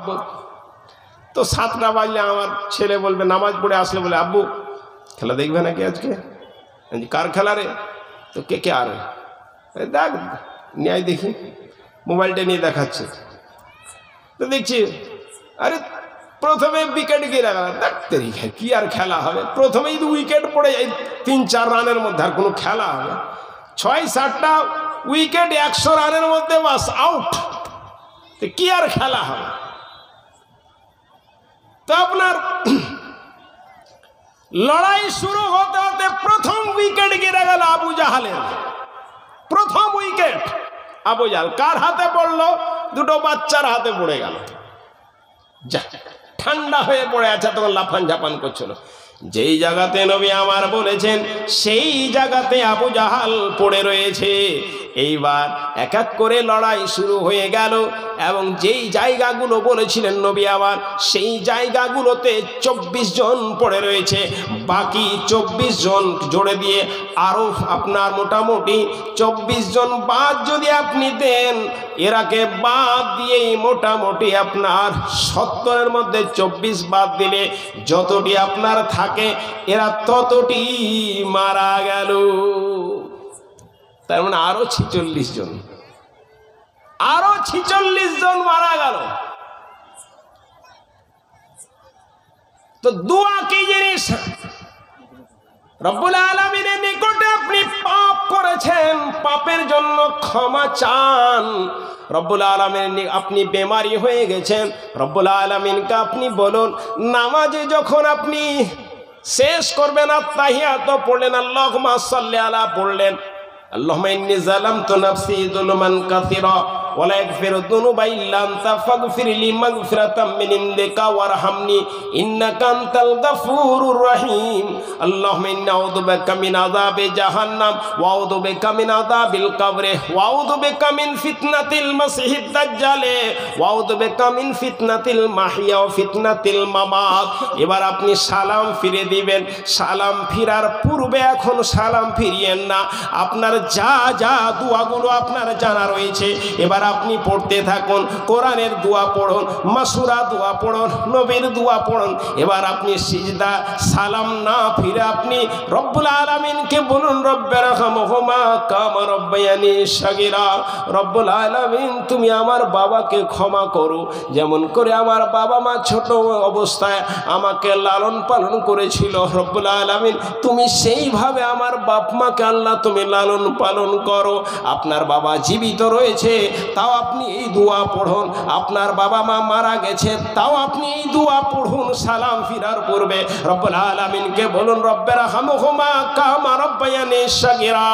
মহাব্বত। তো 7টা বাজলে আমার ছেলে বলবে, নামাজ পড়ে আসলে বলে, আব্বু খেলা দেখবে নাকি আজকে? কার খেলা রে? তো কে আর দেখ নিয়ে দেখি, মোবাইলটা নিয়ে দেখাচ্ছে। তো দেখছি আরে প্রথমে উইকেট গিয়ে রাখা, দেখতে কি আর খেলা হবে? প্রথমেই তো উইকেট পড়ে যায় 3-4 রানের মধ্যে, আর কোনো খেলা হবে? 6-7টা উইকেট 100 রানের মধ্যে, বাস আউট। তো কি আর খেলা হবে? তো আপনার লড়াই শুরু হতে হতে প্রথম উইকেট গিরে গেল আবু জাহালের। প্রথম উইকেট আবু জাহাল কার হাতে পড়লো? দুটো বাচ্চার হাতে পড়ে গেল। ঠান্ডা হয়ে পড়ে আছে, তখন লাফান ঝাপান করছিল। যেই জায়গাতে নবী আমার বলেছেন সেই জায়গাতে আবু জাহাল পড়ে রয়েছে। এইবার এক এক করে লড়াই শুরু হয়ে গেল, এবং যেই জায়গাগুলো বলেছিলেন নবী আমার, সেই জায়গাগুলোতে 24 জন পড়ে রয়েছে। বাকি 24 জন জোড়ে দিয়ে আরও আপনার মোটামুটি 24 জন বাদ যদি আপনি দেন, এরাকে বাদ দিয়েই মোটামুটি আপনার 70-এর মধ্যে 24 বাদ দিলে যতটি আপনার থাকে, এরা ততটি মারা গেল। তার মানে আরো 46 জন, আরো 46 জন মারা গেল। তো দোয়া কি জিনিস? রব্বুল আলামিনের নিকটে আপনি পাপ করেছেন, পাপের জন্য ক্ষমা চান। রব্বুল আলামিন, আপনি বেমারি হয়ে গেছেন, রব্বুল আলামিনকে আপনি বলুন। নামাজে যখন আপনি শেষ করবেন, আত্তাহিয়াত পড়লেন, আল্লাহুম্মা সাল্লি আলা পড়লেন, আল্লাহুম্মা ইন্নী যালামতু নাফসি যুলমান কাসীরা ওয়া লা ইয়াগফিরু যুনুবা ইল্লা আনতা ফাগফির লি মাগফিরাতাম মিন ইনদিকা ওয়ারহামনি ইন্নাকা আনতাল গাফুরুর রহিম। আল্লাহুম্মা ইন্নী আউযু বিকা মিন আযাবি জাহান্নাম ওয়া আউযু বিকা মিন আযাবিল কবর ওয়া আউযু বিকা মিন ফিতনাতিল মাসিহিদ দাজ্জাল ওয়া আউযু বিকা মিন ফিতনাতিল মাহইয়া ওয়া ফিতনাতিল মামাত। এবার আপনি সালাম ফিরে দিবেন। সালাম ফিরার পূর্বে এখন সালাম ফিরিয়েন না। আপনার যা যা দোয়াগুলো আপনার জানা রয়েছে এবার আপনি পড়তে থাকুন। কোরআনের দোয়া পড়ুন, মাসুরা দোয়া পড়ুন, নবীর দোয়া পড়ুন। এবার আপনি সিজদা সালাম না ফিরে আপনি রব্বুল আলামিনকে বলুন, রব্বিরহামহুমা কামা রব্বায়ানি সাগীরা। রব্বুল আলামিন, তুমি আমার বাবাকে ক্ষমা করো, যেমন করে আমার বাবা মা ছোট অবস্থায় আমাকে লালন পালন করেছিল। রব্বুল আলামিন, তুমি সেইভাবে আমার বাপ মাকে আল্লাহ তুমি লালন পালন করো। আপনার বাবা জীবিত রয়েছে, তাও আপনি এই দোয়া পড়ুন। আপনার বাবা মা মারা গেছে, তাও আপনি এই দোয়া পড়ুন সালাম ফিরার পূর্বে। রব্বুল আলামিনকে বলুন, রব্বিরহামহুমা কামা রব্বায়ানি সাগীরা।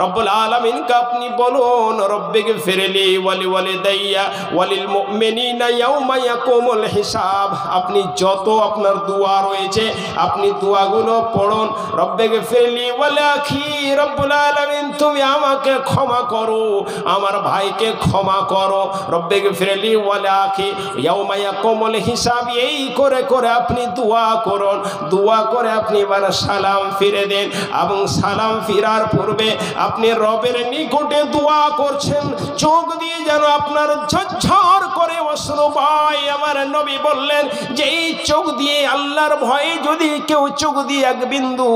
রব্বুল আলামিনকে আপনি বলুন, রব্বিগফিরলি ওয়া লিওয়ালিদাইয়া ওয়া লিল মুমিনিনা ইয়াওমা ইয়াকুমুল হিসাব। আপনি যত আপনার দোয়া রয়েছে আপনি দোয়াগুলো পড়ুন। রব্বিগফিরলি ওয়া লাখি, রব্বুল আলামিন তুমি আমাকে ক্ষমা করো, আমার ভাইকে ক্ষমা করো। রব্বিগফিরলি ওয়া লাখি ইয়াওমা ইয়াকুমুল হিসাব। এই করে করে আপনি দোয়া করুন। দোয়া করে আপনি এবার সালাম ফিরে দেন, এবং সালাম ফিরার পূর্বে আপনি রবের নিকটে দোয়া করছেন, চোখ দিয়ে যেন আপনার ঝরঝর করে অশ্রু বয়। আমার নবী বললেন যে এই চোখ দিয়ে আল্লাহর ভয়ে যদি কেউ চোখ দিয়ে এক বিন্দু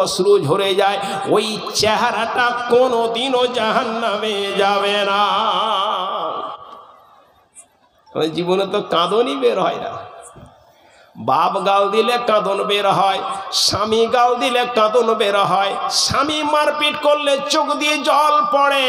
অশ্রু ঝরে যায়, ওই চেহারাটা কোনোদিনও জাহান্নামে যাবে না। জীবনে তো কাঁদনই বের হয় না। বাপ গাল দিলে কাঁদন বের হয়, স্বামী গাল দিলে কাঁদন বের হয়, স্বামী মারপিট করলে চোখ দিয়ে জল পড়ে,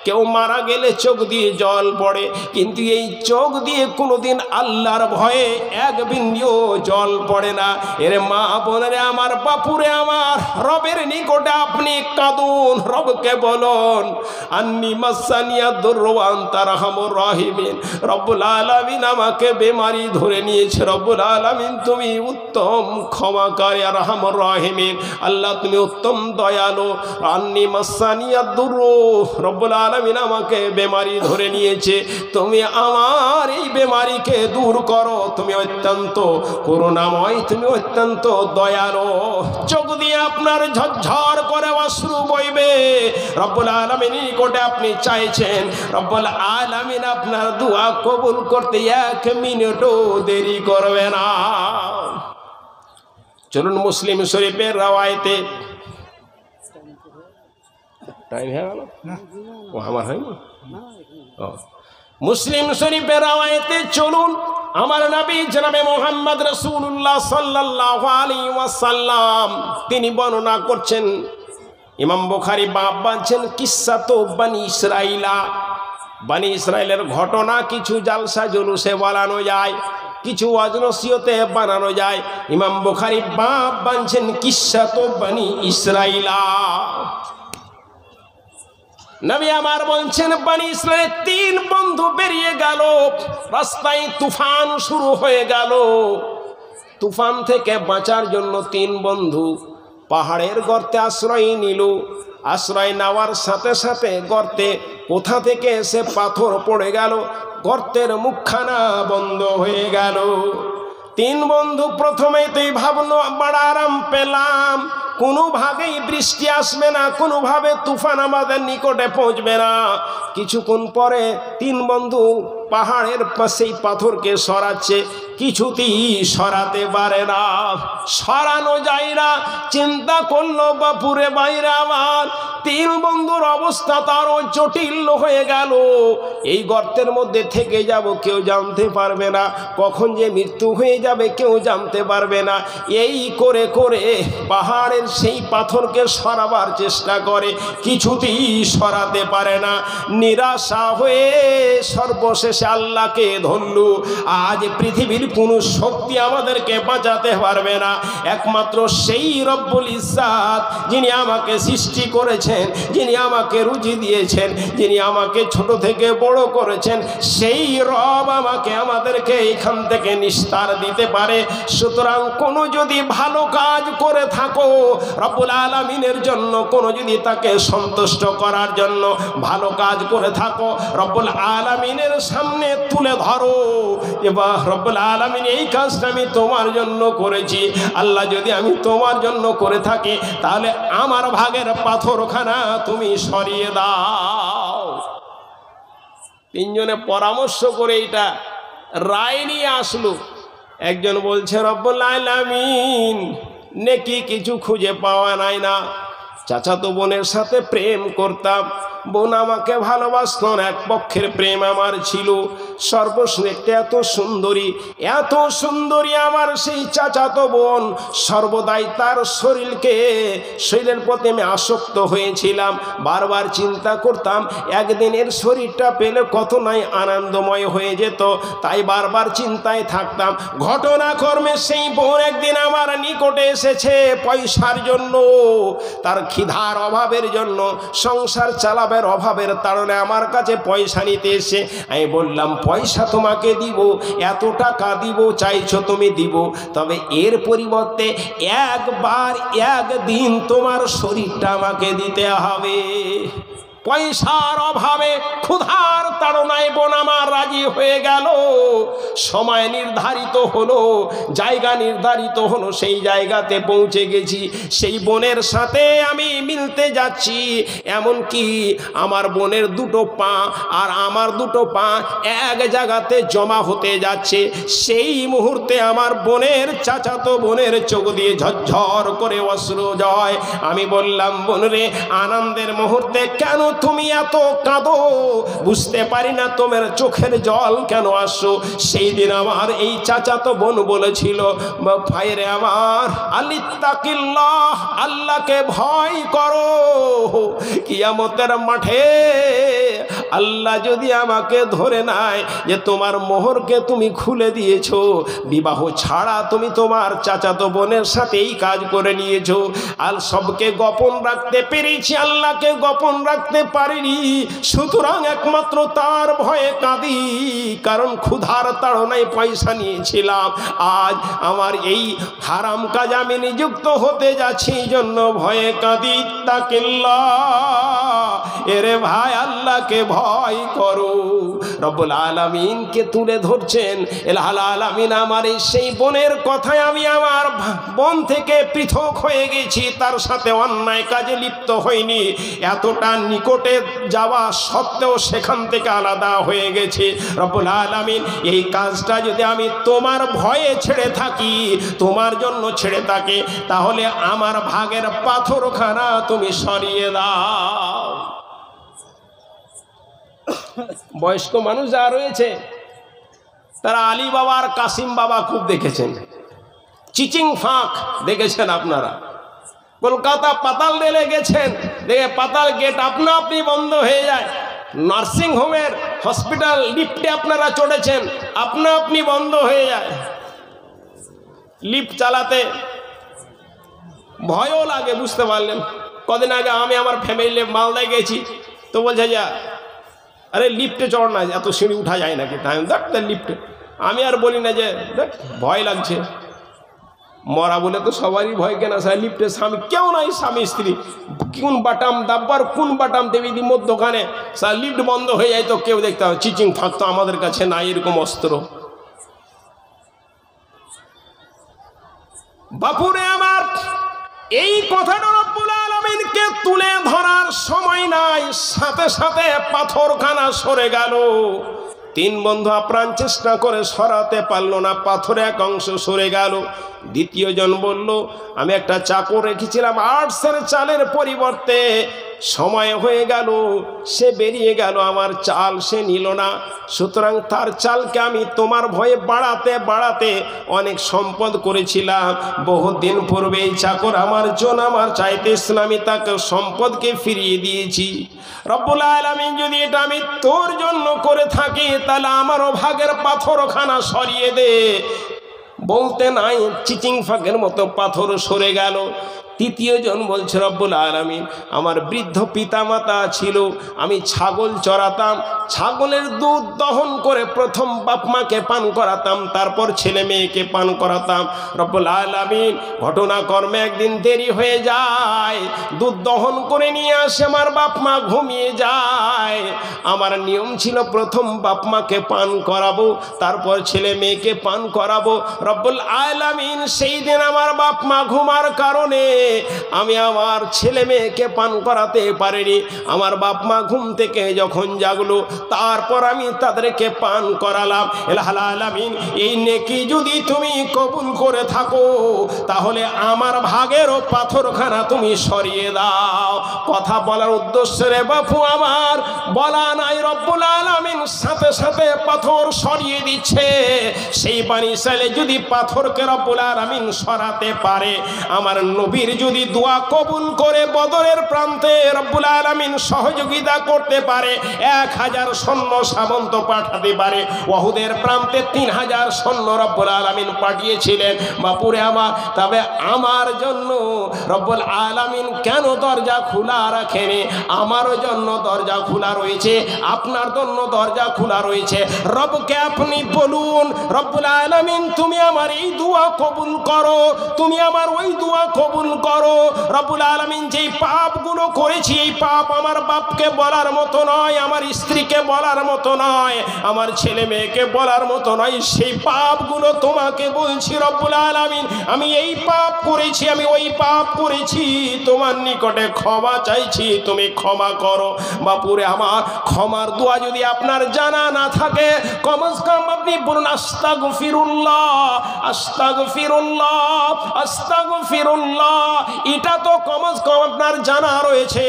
কেউ মারা গেলে চোখ দিয়ে জল পড়ে, কিন্তু এই চোখ দিয়ে কোনোদিন আল্লাহর ভয়ে এক বিন্দুও জল পড়ে না। এর মা বোনেরে আমার, বাপুরে আমার, রবের নিকটে আপনি কাঁদুন, রবকে বলুন, আন্নি মাসানিয়া দুররু ওয়া আনতা আরহামুর রাহিমিন। রব্বুল আলামিন আমাকে বেমারি ধরে নিয়েছে, রব্বুল আলামিন তুমি উত্তম ক্ষমাকারী আরহামুর রাহিমিন। আল্লাহ তুমি উত্তম দয়ালু। আন্নি মাসানিয়া দুররু, রব্বুল আলামিন আমাকে বেমারি ধরে নিয়েছে, তুমি আমার এই বেমারিকে দূর করো, তুমি অত্যন্ত করুণাময়, তুমি অত্যন্ত দয়ালু। চোখ দিয়ে আপনার ঝরঝর করে অশ্রু বইবে, রব্বুল আলামিনের নিকটে আপনি চাইছেন, রব্বুল আলামিন আপনার দোয়া কবুল করতে 1 মিনিটও দেরি করবে না। চলুন মুসলিম শরীফের রাওয়ায়েতে, টাইম হয়ে গেল ও আমার হয়নি, মুসলিম শরীফের রাওয়ায়েতে চলুন। আমার নবী জনাবে মুহাম্মদ রাসূলুল্লাহ সাল্লাল্লাহু আলাইহি ওয়াসাল্লাম তিনি বর্ণনা করছেন, ইমাম বুখারী বাব বাঁধছেন কিসসাতু বনি ইসরাইলা, বনি ইসরাইলের ঘটনা কিছু জালসা জুলুসে বলানো যায়, কিছু ওয়াজ নসিহতে বানানো যায়। ইমাম বুখারী বাব বাঁধছেন কিসসাতু বনি ইসরাইলা। নবী আমার বলছেন বনি ইসরাইলের 3 বন্ধু বেরিয়ে গেল, রাস্তায় তুফান শুরু হয়ে গেল। তুফান থেকে বাঁচার জন্য 3 বন্ধু পাহাড়ের গর্তে আশ্রয় নিল। আশ্রয় নেওয়ার সাথে সাথে গর্তে কোথা থেকে এসে পাথর পড়ে গেল, গর্তের মুখখানা বন্ধ হয়ে গেল। 3 বন্ধু প্রথমেই তুই ভাবলো বড় আরাম পেলাম, কোনোভাবেই বৃষ্টি আসবে না, কোনোভাবে তুফান আমাদের নিকটে পৌঁছবে না। কিছুক্ষণ পরে 3 বন্ধু পাহাড়ের পাশেই পাথরকে সরাচ্ছে, কিছুতেই সরাতে পারে না, সরানো যায় না। চিন্তা করলো বাপুরে বাইরে আমার 3 বন্ধুর অবস্থা তারও জটিল হয়ে গেল। এই গর্তের মধ্যে থেকে যাব কেউ জানতে পারবে না, কখন যে মৃত্যু হয়ে যাবে কেউ জানতে পারবে না। এই করে করে পাহাড়ের সেই পাথরকে সরাবার চেষ্টা করে, কিছুতেই সরাতে পারে না। নিরাশা হয়ে সর্বশেষে আল্লাহকে ধরলু। আজ পৃথিবীর কোনো শক্তি আমাদেরকে বাঁচাতে পারবে না, একমাত্র সেই রব্বুল ইজ্জাত যিনি আমাকে সৃষ্টি করেছেন, যিনি আমাকে রুজি দিয়েছেন, যিনি আমাকে ছোট থেকে বড় করেছেন, সেই রব আমাদেরকে এখান থেকে নিস্তার দিতে পারে। সুতরাং কোনো যদি ভালো কাজ করে থাকো রব্বুল আলামিনের জন্য, কোনো যদি তাকে সন্তুষ্ট করার জন্য ভালো কাজ করে থাকো, রব্বুল আলামিনের সামনে তুলে ধরো, এবার রব্বুল আলামিন এই কাজটা আমি তোমার জন্য করেছি। আল্লাহ যদি আমি তোমার জন্য করে থাকি তাহলে আমার ভাগের পাথরখানা তুমি সরিয়ে দাও। 3 জনে পরামর্শ করে এটা রায় নিয়ে আসলো। একজন বলছে রব্বুল আলামিন নেকি কিছু খুঁজে পাওয়া নাই না, চাচাতো বোনের সাথে প্রেম করতাম, বোন আমাকে ভালোবাসত, এক পক্ষের প্রেম আমার ছিল। সর্বশ্রেষ্ঠ এত সুন্দরী আমার সেই চাচাতো বোন, সর্বদাই তার শরীরের প্রতি আমি আসক্ত হয়েছিলাম। বারবার চিন্তা করতাম একদিনের শরীরটা পেলে কত নাই আনন্দময় হয়ে যেত, তাই বারবার চিন্তায় থাকতাম। ঘটনাক্রমে সেই বোন একদিন আমার নিকটে এসেছে পয়সার জন্য, তার ক্ষিধার অভাবের জন্য, সংসার চালাবের অভাবের কারণে আমার কাছে পয়সা নিতে এসে আমি বললাম পয়সা তোমাকে দিব, এত টাকা দিব চাইছো তুমি দিব, তবে এর পরিবর্তে একদিন তোমার শরীরটা আমাকে দিতে হবে। পয়সার অভাবে ক্ষুধার তাড়নায় বোন আমার রাজি হয়ে গেল। সময় নির্ধারিত হলো, জায়গা নির্ধারিত হলো, সেই জায়গাতে পৌঁছে গেছি। সেই বোনের সাথে আমি মিলতে যাচ্ছি, এমনকি আমার বোনের 2টো পা আর আমার 2টো পা এক জায়গাতে জমা হতে যাচ্ছে। সেই মুহূর্তে আমার বোনের চাচাতো বোনের চোখ দিয়ে ঝরঝর করে অশ্রু জয়। আমি বললাম বোন রে, আনন্দের মুহূর্তে কেন তুমি এত কাঁদো? বুঝতে পারি না তোমার চোখের জল কেন আসো। সেই দিন আমার এই চাচাতো বোন বলেছিল ভাইরে আমার, আল্লিত্তাকিল্লাহ, আল্লাহকে ভয় করো। কিয়ামতের মাঠে আল্লাহ যদি আমাকে ধরে নেয় যে তোমার মোহরকে তুমি খুলে দিয়েছো, বিবাহ ছাড়া তুমি তোমার চাচাতো বোনের সাথে এই কাজ করে নিয়েছো, আর সবকে গোপন রাখতে পেরেছি, আল্লাহকে গোপন রাখতে পারিনি, সুতরাং একমাত্র তার ভয়ে কাঁদি, কারণ ক্ষুধার তাড়নায় পয়সা নিয়েছিলাম। আজ আমার এই হারাম কাজ আমি নিযুক্ত হতে যাচ্ছি, এই জন্য ভয়ে কাঁদি। তাকিল্লাহ, এরে ভাই আল্লাহকে ভয় করো। রব্বুল আলামিনকে তুলে ধরছেন। এলাহুল আলামিন আমার এই সেই বোনের কথায় আমি আমার বোন থেকে পৃথক হয়ে গেছি, তার সাথে অন্যায় কাজে লিপ্ত হইনি, এতটা নিকটে যাওয়া সত্ত্বেও সেখান থেকে আলাদা হয়ে গেছি। রব্বুল আলামিন এই কাজটা যদি আমি তোমার ভয়ে ছেড়ে থাকি, তোমার জন্য ছেড়ে থাকি, তাহলে আমার ভাগের পাথরখানা তুমি সরিয়ে দাও। বয়স্ক মানুষ যা রয়েছে তারা আলী বাবা আর কাসিম বাবা খুব দেখেছেন, চিচিং ফাঁক দেখেছেন আপনারা। কলকাতা পাতাল রেলে গেছেন, দেখে পাতাল গেট আপনা আপনি বন্ধ হয়ে যায়। নার্সিং হোমের হসপিটাল লিফটে আপনারা চড়েছেন, আপনা আপনি বন্ধ হয়ে যায়। লিফট চালাতে ভয়ও লাগে, বুঝতে পারলেন। কদিন আগে আমি আমার ফ্যামিলি মালদায় গেছি, তো বলছে যা আরে লিফটে চড় না, এত সিঁড়ি উঠা যায় নাকি, তাই দেখ লিফটে। আমি আর বলি না যে দেখ ভয় লাগছে, মরা বলে তো সবারই ভয়, কেনা স্যার লিফটে স্বামী কেউ নাই, স্বামী স্ত্রী কোন বাটাম দাব্বার কোন বাটাম দেবী দি মধ্যখানে স্যার লিফট বন্ধ হয়ে যায় তো কেউ দেখতে হবে। চিচিং থাকতো আমাদের কাছে নাই এরকম অস্ত্র। বাপুরে আমার এই কথাটা রব্বুল আলামিনকে তুলে ধরার সময় নাই, সাথে সাথে পাথরখানা সরে গেল। তিন বন্ধু আপ্রাণ চেষ্টা করে সরাতে পারলো না, পাথরে এক অংশ সরে গেল। দ্বিতীয় জন বলল আমি একটা চাকর রেখেছিলাম 8 চালের পরিবর্তে, সময় হয়ে গেল, সে বেরিয়ে গেল, আমার চাল সে নিল না, সুতরাং তার চালকে আমি তোমার ভয়ে বাড়াতে বাড়াতে অনেক সম্পদ করেছিলাম। বহুদিন পূর্বে এই চাকর আমার জন আমার চাইতে ইসলামী তাকে সম্পদকে ফিরিয়ে দিয়েছি। রব্বুল আলামিন যদি এটা আমি তোর জন্য করে থাকি, তাহলে আমারও ভাগের পাথরখানা সরিয়ে দে। বলতে নাই চিচিং ফাঁকের মতো পাথর সরে গেল। তৃতীয় জন বলছে রব্বুল আলামিন আমার বৃদ্ধ পিতামাতা ছিল, আমি ছাগল চড়াতাম, ছাগলের দুধ দহন করে প্রথম বাপ মাকে পান করাতাম, তারপর ছেলে মেয়েকে পান করাতাম। রব্বুল আলামিন ঘটনাকর্মে একদিন দেরি হয়ে যায়, দুধ দহন করে নিয়ে আসে, আমার বাপ মা ঘুমিয়ে যায়। আমার নিয়ম ছিল প্রথম বাপ মাকে পান করাবো, তারপর ছেলে মেয়েকে পান করাবো। রব্বুল আলামিন সেই দিন আমার বাপ মা ঘুমার কারণে আমি আমার ছেলে মেয়েকে পান করাতে পারিনি। আমার বাপ মা ঘুম থেকে যখন জাগলো, তারপর আমি তাদেরকে পান করালাম। এলাহুল আলামিন এই নেকি যদি তুমি কবুল করে থাকো, তাহলে আমার ভাগেরও পাথরখানা তুমি সরিয়ে দাও। কথা বলার উদ্দেশ্য রে বাপু আমার বলা নাই, রব্বুল আলামিন সাথে সাথে পাথর সরিয়ে দিচ্ছে। সেই বানি ইসরাইলে যদি পাথরকে রব্বুল আলামিন সরাতে পারে, আমার নবীর যদি দোয়া কবুল করে বদরের প্রান্তে রব্বুল আলামিন সহযোগিতা করতে পারে, 1000 সৈন্য সামন্ত পাঠাতে পারে। ওহুদের প্রান্তে 3000 সৈন্য রব্বুল আলামিন পাঠিয়েছিলেন। বাপুরে আমার, তবে আমার জন্য রব্বুল আলামিন কেন দরজা খোলা রাখেনি? আমার জন্য দরজা খোলা রয়েছে, আপনার জন্য দরজা খোলা রয়েছে। রবকে আপনি বলুন রব্বুল আলামিন তুমি আমার এই দোয়া কবুল করো, তুমি আমার ওই দোয়া কবুল করো। রব্বুল আলামিন যেই পাপগুলো করেছি, এই পাপ আমার বাপকে বলার মতো নয়, আমার স্ত্রীকে বলার মতো নয়, আমার ছেলে মেয়েকে বলার মতো নয়, সেই পাপগুলো তোমাকে বলছি রব্বুল আলামিন আমি এই পাপ করেছি, আমি ওই পাপ করেছি, তোমার নিকটে ক্ষমা চাইছি, তুমি ক্ষমা করো। বাপুরে আমার ক্ষমার দোয়া যদি আপনার জানা না থাকে, কমস কম আপনি বলুন আস্তাগফিরুল্লাহ আস্তাগফিরুল্লাহ আস্তাগফিরুল্লাহ। এটা তো কমস কম আপনার জানা রয়েছে।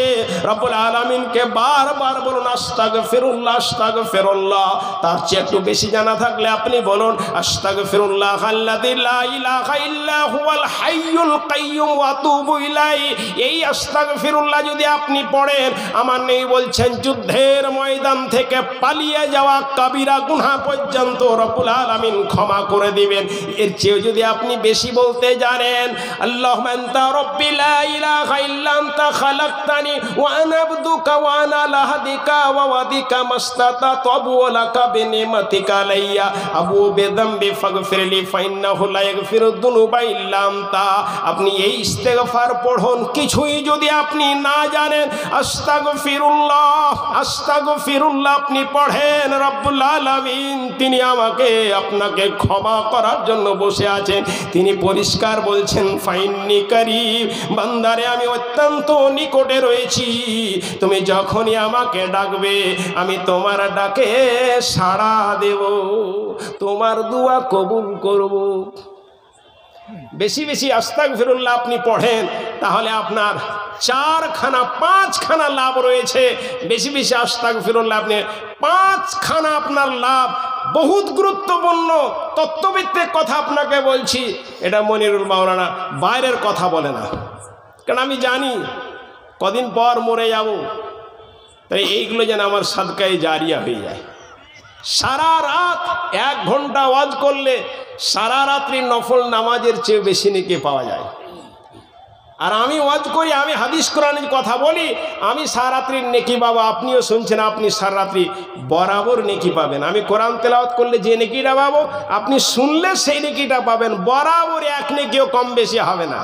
রব্বুল আলামিনকে বারবার বলুন আস্তাগফিরুল্লাহ আস্তাগফিরুল্লাহ। তার চেয়ে একটু বেশি জানা থাকলে আপনি বলুন আস্তাগফিরুল্লাহ আল্লাযী লা ইলাহা ইল্লা হুয়াল হাইয়ুল কাইয়্যুম ওয়া আতুবু ইলাইহি। এই আস্তাগফিরুল্লাহ যদি আপনি পড়েন, আমার নেই বলছেন যুদ্ধের ময়দান থেকে পালিয়ে যাওয়া কাবিরা গুনাহ পর্যন্ত রব্বুল আলামিন ক্ষমা করে দিবেন। এর চেয়ে যদি আপনি বেশি বলতে জানেন, আল্লাহুম্মা আনতা রব্বি লা ইলাহা ইল্লা আনতা খালাকতানি ওয়া আনা আবদুকা ওয়া আনা আলা হাদিকা ওয়া ওয়াদিকা মাসতাতাতু ওয়া লাকা বিনিমাতিকা আলাইয়া আবু বিযামবি ফাগফিরলি ফাইন্নাহু লা ইয়াগফিরুদ যুনুবা ইল্লা আনতা। আপনি এই ইস্তেগফার পড়ুন। কিছুই যদি আপনি না জানেন, আস্তাগফিরুল্লাহ আস্তাগফিরুল্লাহ আপনি পড়েন। রব্বুল আলামিন তিনি আমাকে আপনাকে ক্ষমা করার জন্য বসে আছেন। তিনি পরিষ্কার বলছেন, ফাইন্নি কারীব, বান্দারে আমি অত্যন্ত নিকটে রয়েছি। তুমি যখনই আমাকে ডাকবে আমি তোমার ডাকে সাড়া দেব, তোমার দোয়া কবুল করব। বেশি বেশি আস্তাগফিরুল্লাহ আপনি পড়েন, তাহলে আপনার 4খানা 5খানা লাভ রয়েছে। বেশি বেশি আস্তাগফিরুল্লাহ আপনি 5খানা আপনার লাভ। বহুত গুরুত্বপূর্ণ তত্ত্বভিত্তিক কথা আপনাকে বলছি। এটা মনিরুল মাওলানা বাইরের কথা বলে না, কারণ আমি জানি কদিন পর মরে যাব। তাই এইগুলো যেন আমার সাদকায়ে জারিয়া হয়ে যায়। সারা রাত 1 ঘন্টা ওয়াজ করলে সারা রাত্রি নফল নামাজের চেয়ে বেশি নেকি পাওয়া যায়। আর আমি ওয়াজ করি, আমি হাদিস কোরআনের কথা বলি, আমি সারা রাত্রির নেকি পাবো। আপনিও শুনছেন, আপনি সারা রাত্রি বরাবর নেকি পাবেন। আমি কোরআন তেলাওয়াত করলে যে নেকিটা পাবো, আপনি শুনলে সেই নেকিটা পাবেন। বরাবর 1 নেকিও কম বেশি হবে না।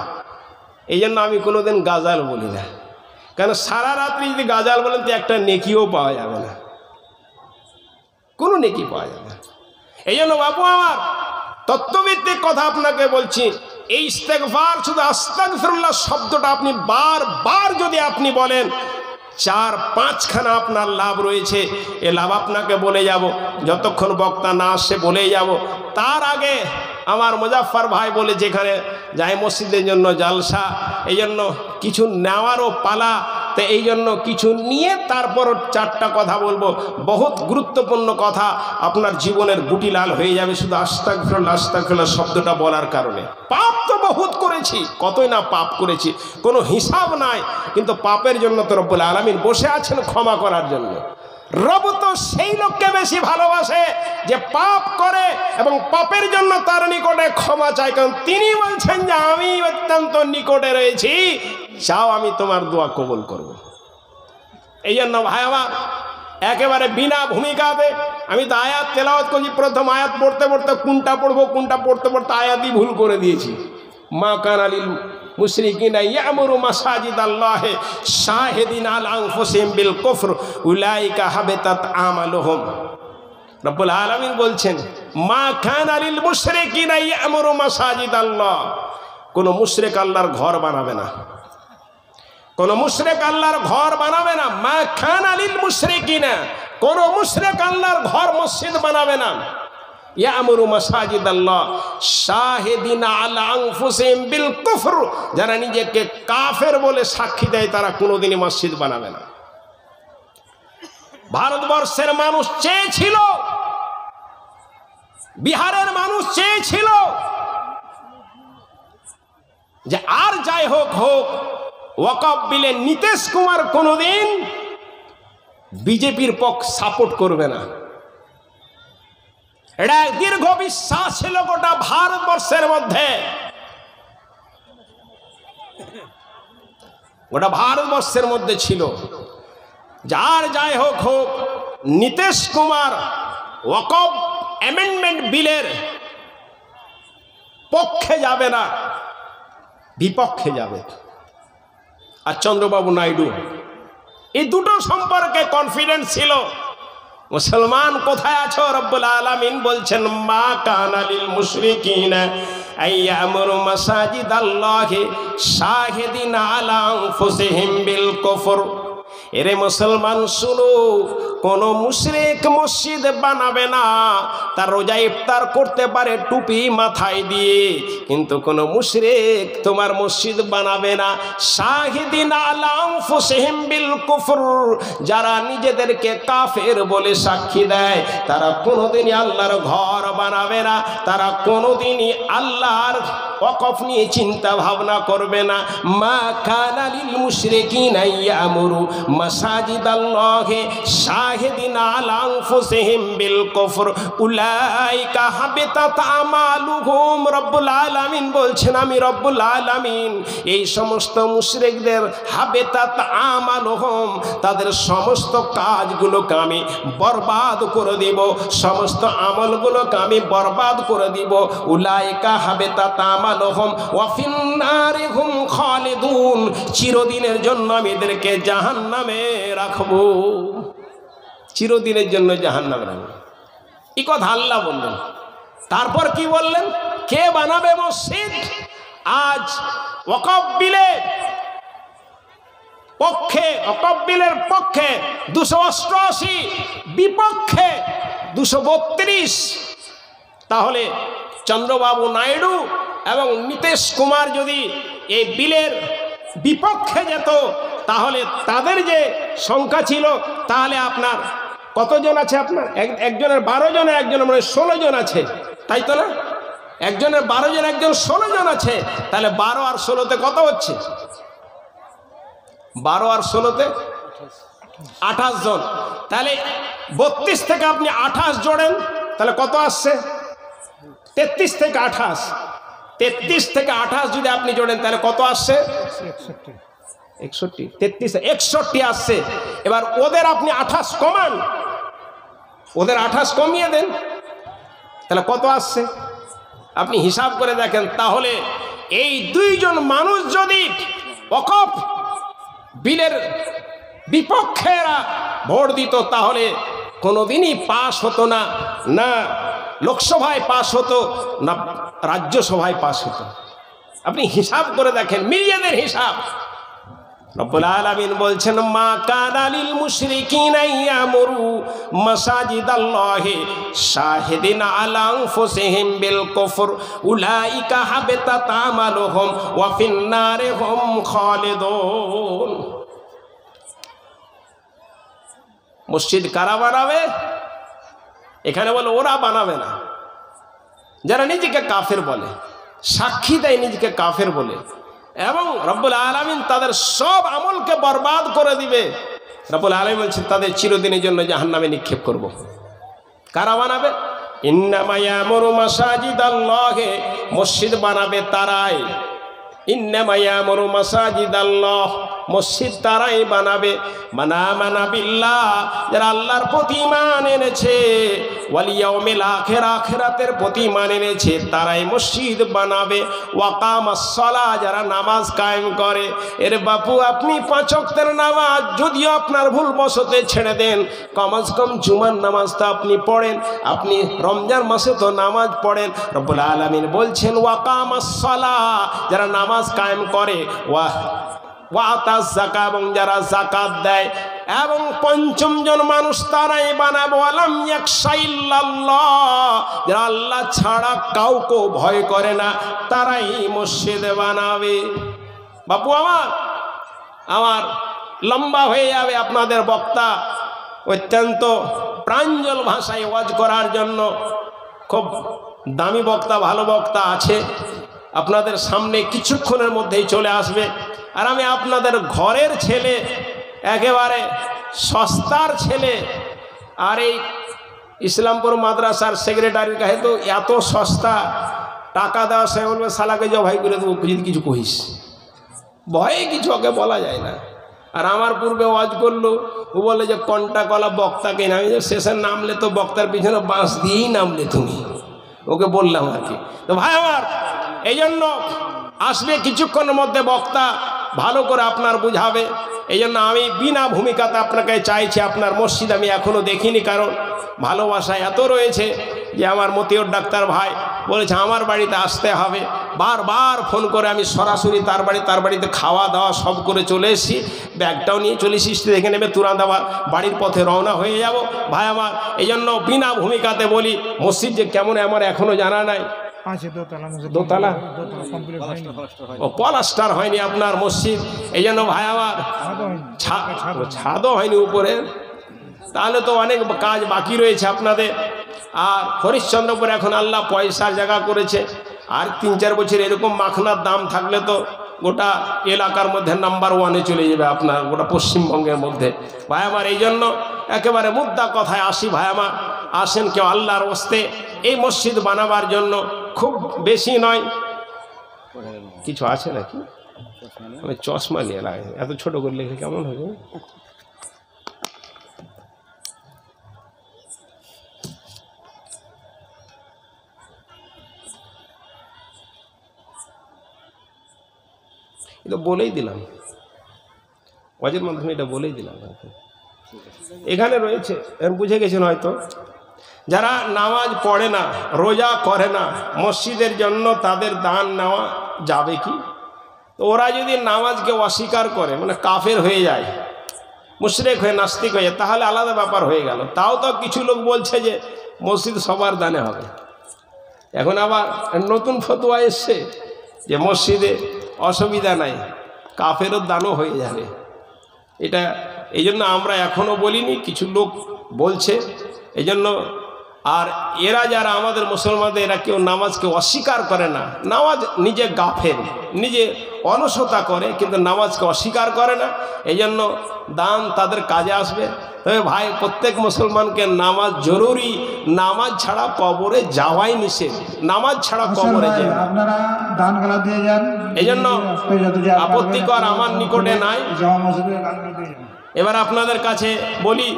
এই জন্য আমি কোনোদিন গাজাল বলি না, কারণ সারা রাত্রি যদি গাজাল বলেন তো একটা নেকিও পাওয়া যাবে না, কোনো নেকি পাওয়া যাবে না। এই জন্য বাবু আমার তত্ত্বভিত্তিক কথা আপনাকে বলছি। এই ইস্তেগফার, শুধু আস্তাগফিরুল্লাহ শব্দটা আপনি বারবার যদি আপনি বলেন, 4-5খানা আপনার লাভ রয়েছে। এ লাভ আপনাকে বলে যাব, যতক্ষণ বক্তা না আসে বলে যাব। তার আগে আমার মুজাফফর ভাই বলে যেখানে যায় মসজিদের জন্য জালসা, এই জন্য কিছু নেওয়ারও পালা। তো এই জন্য কিছু নিয়ে তারপর 4টা কথা বলবো, বহুত গুরুত্বপূর্ণ কথা। আপনার জীবনের গুটি লাল হয়ে যাবে শুধু আস্তাগফিরুল্লাহ আস্তাগফিরুল্লাহ শব্দটা বলার কারণে। পাপ তো বহুত করেছি, কতই না পাপ করেছি, কোনো হিসাব নাই। কিন্তু পাপের জন্য তো রব্বুল আলামিন বসে আছেন ক্ষমা করার জন্য। রব তো সেই লোককে বেশি ভালোবাসে যে পাপ করে এবং পাপের জন্য তার নিকটে ক্ষমা চায়, কারণ তিনি বলছেন যে আমি অত্যন্ত নিকটে রয়েছি, চাও আমি তোমার দোয়া কবুল করব। এই জন্য ভাই আমার একেবারে বিনা ভূমিকাতে আমি তো আয়াত তেলাওয়াত করছি। প্রথম আয়াত পড়তে পড়তে কোনটা পড়বো কোনটা পড়তে পড়তে আয়াতই ভুল করে দিয়েছি। মা কানা লিল মুশরিকিনা ইয়ামুরু মাসাজিদাল্লাহি শাহিদিনা আলা আনফুসিহিম বিল কুফর উলাইকা হাবিতাত আমালুহুম। রব্বুল আলামিন বলছেন, মা কানা লিল মুশরিকিনা ইয়ামুরু মাসাজিদাল্লাহ। কোন মুশরিক আল্লাহর ঘর বানাবে না, কোন মুশরিক আল্লাহর ঘর বানাবে না। মা কানা লিল মুশরিকিনা, কোন মুশরিক আল্লাহর ঘর মসজিদ বানাবে না। ইয়ামুরু মাসাজিদাল্লাহ শাহিদিনা আলা আনফুসিহিম বিল কুফর, যারা নিজেকে কাফের বলে সাক্ষী দেয় তারা কোনোদিনই মসজিদ বানাবে না। ভারতবর্ষের মানুষ চেয়েছিল, বিহারের মানুষ চেয়েছিল যে আর যাই হোক হোক ওয়াকফ বিলে নীতিশ কুমার কোনোদিন বিজেপির পক্ষ সাপোর্ট করবে না। এটা দীর্ঘ বিশ্বাস ছিল গোটা ভারতবর্ষের মধ্যে। গোটা ভারতবর্ষের মধ্যে ছিল, যার যাই হোক হোক নীতিশ কুমার ওয়াকফ অ্যামেন্ডমেন্ট বিলের পক্ষে যাবে না, বিপক্ষে যাবে। আর চন্দ্রবাবু নাইডু এই দুটো সম্পর্কে কনফিডেন্স ছিল। মুসলমান কোথায় আছো? রব্বুল আলামিন বলছেন, মা কানা লিল মুশরিকিনা আইয়ামুরু মাসাজিদাল্লাহি শাহিদিনা আলা আনফুসিহিম বিল কুফর। এরে মুসলমান শুনো, কোন মুশরিক মসজিদ বানাবে না। তার রোজা ইফতার করতে পারে টুপি মাথায় দিয়ে, কিন্তু কোন মুশরিক তোমার মসজিদ বানাবে না। শাহিদিনা আলা আনফুসিহিম বিল কুফর, যারা নিজেদেরকে কাফের বলে সাক্ষী দেয় তারা কোনোদিনই আল্লাহর ঘর বানাবে না, তারা কোনোদিনই আল্লাহর ওয়াকফ নিয়ে চিন্তা ভাবনা করবে না। মা কানা লিল মুশরিকিনা ইয়ামুরু মাসাজিদাল্লাহি শাহিদিনা আলা আনফুসিহিম বিল কুফর উলাইকা হাবিতাত আমালুহুম। রব্বুল আলামিন বলছেন, আমি রব্বুল আলামিন এই সমস্ত মুশরিকদের হাবিতাত আমালুহুম, তাদের সমস্ত কাজগুলোকে আমি বরবাদ করে দিব, সমস্ত আমলগুলোকে আমি বরবাদ করে দিব। উলাইকা হাবিতাত আমালুহুম ওয়া ফিন্নারি হুম খালিদুন, চিরদিনের জন্য আমি এদেরকে জাহান্নামে রাখবো, চিরদিনের জন্য জাহান্নামে রাখবো। এই কথা আল্লাহ বললেন। তারপর কি বললেন? কে বানাবে মসজিদ? আজ ওয়াকফ বিলের পক্ষে, ওয়াকফ বিলের পক্ষে 288, বিপক্ষে 232। তাহলে চন্দ্রবাবু নাইডু এবং নীতিশ কুমার যদি এই বিলের বিপক্ষে যেত, তাহলে তাদের যে সংখ্যা ছিল, তাহলে আপনার কতজন আছে? আপনার একজনের 12 জন, একজনের মানে 16 জন আছে, তাই তো না? একজনের 12 জন, একজন 16 জন আছে। তাহলে 12 আর 16তে কত হচ্ছে? 12 আর 16তে 28 জন। তাহলে 32 থেকে আপনি 28 জোড়েন, তাহলে কত আসছে? 33 থেকে 28, 33 থেকে 28 যদি আপনি জোড়েন তাহলে কত আসছে? 61, 33, 61 আসছে। এবার ওদের আপনি 28 কমান, ওদের 28 কমিয়ে দেন, তাহলে কত আসছে? আপনি হিসাব করে দেখেন। তাহলে এই 2 জন মানুষ যদি ওয়াকফ বিলের বিপক্ষেরা ভোট দিত, তাহলে কোনোদিনই পাস হতো না, না লোকসভায় পাস হতো, না রাজ্যসভায় পাস হতো। আপনি হিসাব করে দেখেন, মিলিয়নের হিসাব। রব্বুল আলামিন বলছেন, মা কানা লিল মুশরিকিনা ইয়ামুরু মাসাজিদাল্লাহি শাহিদিনা আলা আনফুসিহিম বিল কুফর উলাইকা হাবিতাত আমালুহুম ওয়া ফিন্নারি হুম খালিদুন। মসজিদ কারা বানাবে? এখানে বলে ওরা বানাবে না, যারা নিজেকে কাফের বলে, সাক্ষী দেয় নিজেকে কাফের বলে, এবং রব্বুল আলামিন তাদের সব আমলকে বরবাদ করে দিবে। রব্বুল আলামিন বলছেন তাদের চিরদিনের জন্য জাহান্নামে নিক্ষেপ করব। কারা বানাবে? ইন্নামা ইয়ামুরু মাসাজিদাল্লাহি, মসজিদ বানাবে তারাই। ইন্নামা ইয়ামুরু মাসাজিদাল্লাহ, মসজিদ তারাই বানাবে। মানা বিল্লাহ, যারা আল্লাহর প্রতি ঈমান এনেছে, ওয়াল ইয়াউমিল আখির, আখিরাতের প্রতি ঈমান এনেছে, তারাই মসজিদ বানাবে। ওয়া কামাস সালাহ, যারা নামাজ কায়েম করে। এর বাপু, আপনি 5 ওয়াক্তের নামাজ যদিও আপনার ভুলবশতে ছেড়ে দেন, কমস কম জুমার নামাজটা আপনি পড়েন, আপনি রমজান মাসে তো নামাজ পড়েন। রব্বুল আলামিন বলছেন ওয়া কামাস সালাহ, যারা নামাজ কায়েম করে, ওয়াতাজ যাকাত, এবং যারা যাকাত দেয়। এবং 5ম জন মানুষ তারাই বানাবো আলাম ইয়াকশা ইল্লাল্লাহ, যারা আল্লাহ ছাড়া কাউকে ভয় করে না, তারাই মসজিদ বানাবে। বাপু আমার লম্বা হয়ে যাবে আপনাদের বক্তা, অত্যন্ত প্রাঞ্জল ভাষায় ওয়াজ করার জন্য খুব দামি বক্তা, ভালো বক্তা আছে আপনাদের সামনে, কিছুক্ষণের মধ্যেই চলে আসবে। আর আমি আপনাদের ঘরের ছেলে, একেবারে সস্তার ছেলে। আর এই ইসলামপুর মাদ্রাসার সেক্রেটারির কাছে তো এত সস্তা, টাকা দেওয়া সে বলবে শালাকে জবাই করে দেবো যদি কিছু কহিস, ভয়ে কিছু ওকে বলা যায় না। আর আমার পূর্বে ওয়াজ করলো, ও বলে যে কন্টা কলা বক্তাকে নামে, শেষে নামলে তো বক্তার পিছনে বাঁশ দিয়েই নামলে তুমি, ওকে বললাম আর কি। তো ভাই আমার, এই জন্য আসবে কিছুক্ষণের মধ্যে বক্তা, ভালো করে আপনার বুঝাবে। এই জন্য আমি বিনা ভূমিকাতে আপনাকে চাইছি, আপনার মসজিদ আমি এখনও দেখিনি, কারণ ভালোবাসা এত রয়েছে যে আমার মতিউর ডাক্তার ভাই বলেছে আমার বাড়িতে আসতে হবে। বারবার ফোন করে আমি সরাসরি তার বাড়িতে খাওয়া দাওয়া সব করে চলে এসেছি, ব্যাগটাও নিয়ে চলে এসেছি, দেখে নেবে তুরান্ত আবার বাড়ির পথে রওনা হয়ে যাব। ভাই আমার, এই জন্য বিনা ভূমিকাতে বলি, মসজিদ যে কেমন আমার এখনও জানা নাই। দোতলা, ও প্লাস্টার হয়নি আপনার মসজিদ, এই জন্য ভাই আমার ছাদও হয়নি উপরে, তাহলে তো অনেক কাজ বাকি রয়েছে আপনাদের। আর হরিশ্চন্দ্রপুর এখন আল্লাহ পয়সার জায়গা করেছে, আর 3-4 বছর এরকম মাখনার দাম থাকলে তো গোটা এলাকার মধ্যে নাম্বার 1-এ চলে যাবে আপনার গোটা পশ্চিমবঙ্গের মধ্যে। ভাই আমার এই জন্য একেবারে মুদ্রা কথায় আসি, ভাই আমার আসেন কেউ আল্লাহর ওয়াস্তে এই মসজিদ বানাবার জন্য, খুব বেশি নয়। কিছু আছে নাকি? আমি চশমা নিয়ে লাগে, এত ছোট করে লিখে কেমন হবে? এটা বলেই দিলাম, ওয়াজের মাধ্যমে এটা বলেই দিলাম। এখানে রয়েছে, বুঝে গেছেন হয়তো, যারা নামাজ পড়ে না, রোজা করে না, মসজিদের জন্য তাদের দান নেওয়া যাবে কি? তো ওরা যদি নামাজকে অস্বীকার করে, মানে কাফের হয়ে যায়, মুশরিক হয়ে, নাস্তিক হয়ে, তাহলে আলাদা ব্যাপার হয়ে গেল। তাও তো কিছু লোক বলছে যে মসজিদ সবার দানে হবে। এখন আবার নতুন ফতোয়া এসছে যে মসজিদে অসুবিধা নাই, কাফেরও দানও হয়ে যাবে। এটা এই জন্য আমরা এখনও বলিনি, কিছু লোক বলছে এই জন্য। আর এরা যারা আমাদের মুসলমানদের, এরা কেউ নামাজকে অস্বীকার করে না, নামাজ নিজে গাফেল, নিজে অলসতা করে, কিন্তু নামাজকে অস্বীকার করে না। এই জন্য দান তাদের কাজে আসবে। তবে ভাই, প্রত্যেক মুসলমানকে নামাজ জরুরি, নামাজ ছাড়া কবরে যাওয়াই নিষেধ, নামাজ ছাড়া কবরে যায়। এই জন্য আপত্তিকর আমার নিকটে নাই। এবার আপনাদের কাছে বলি,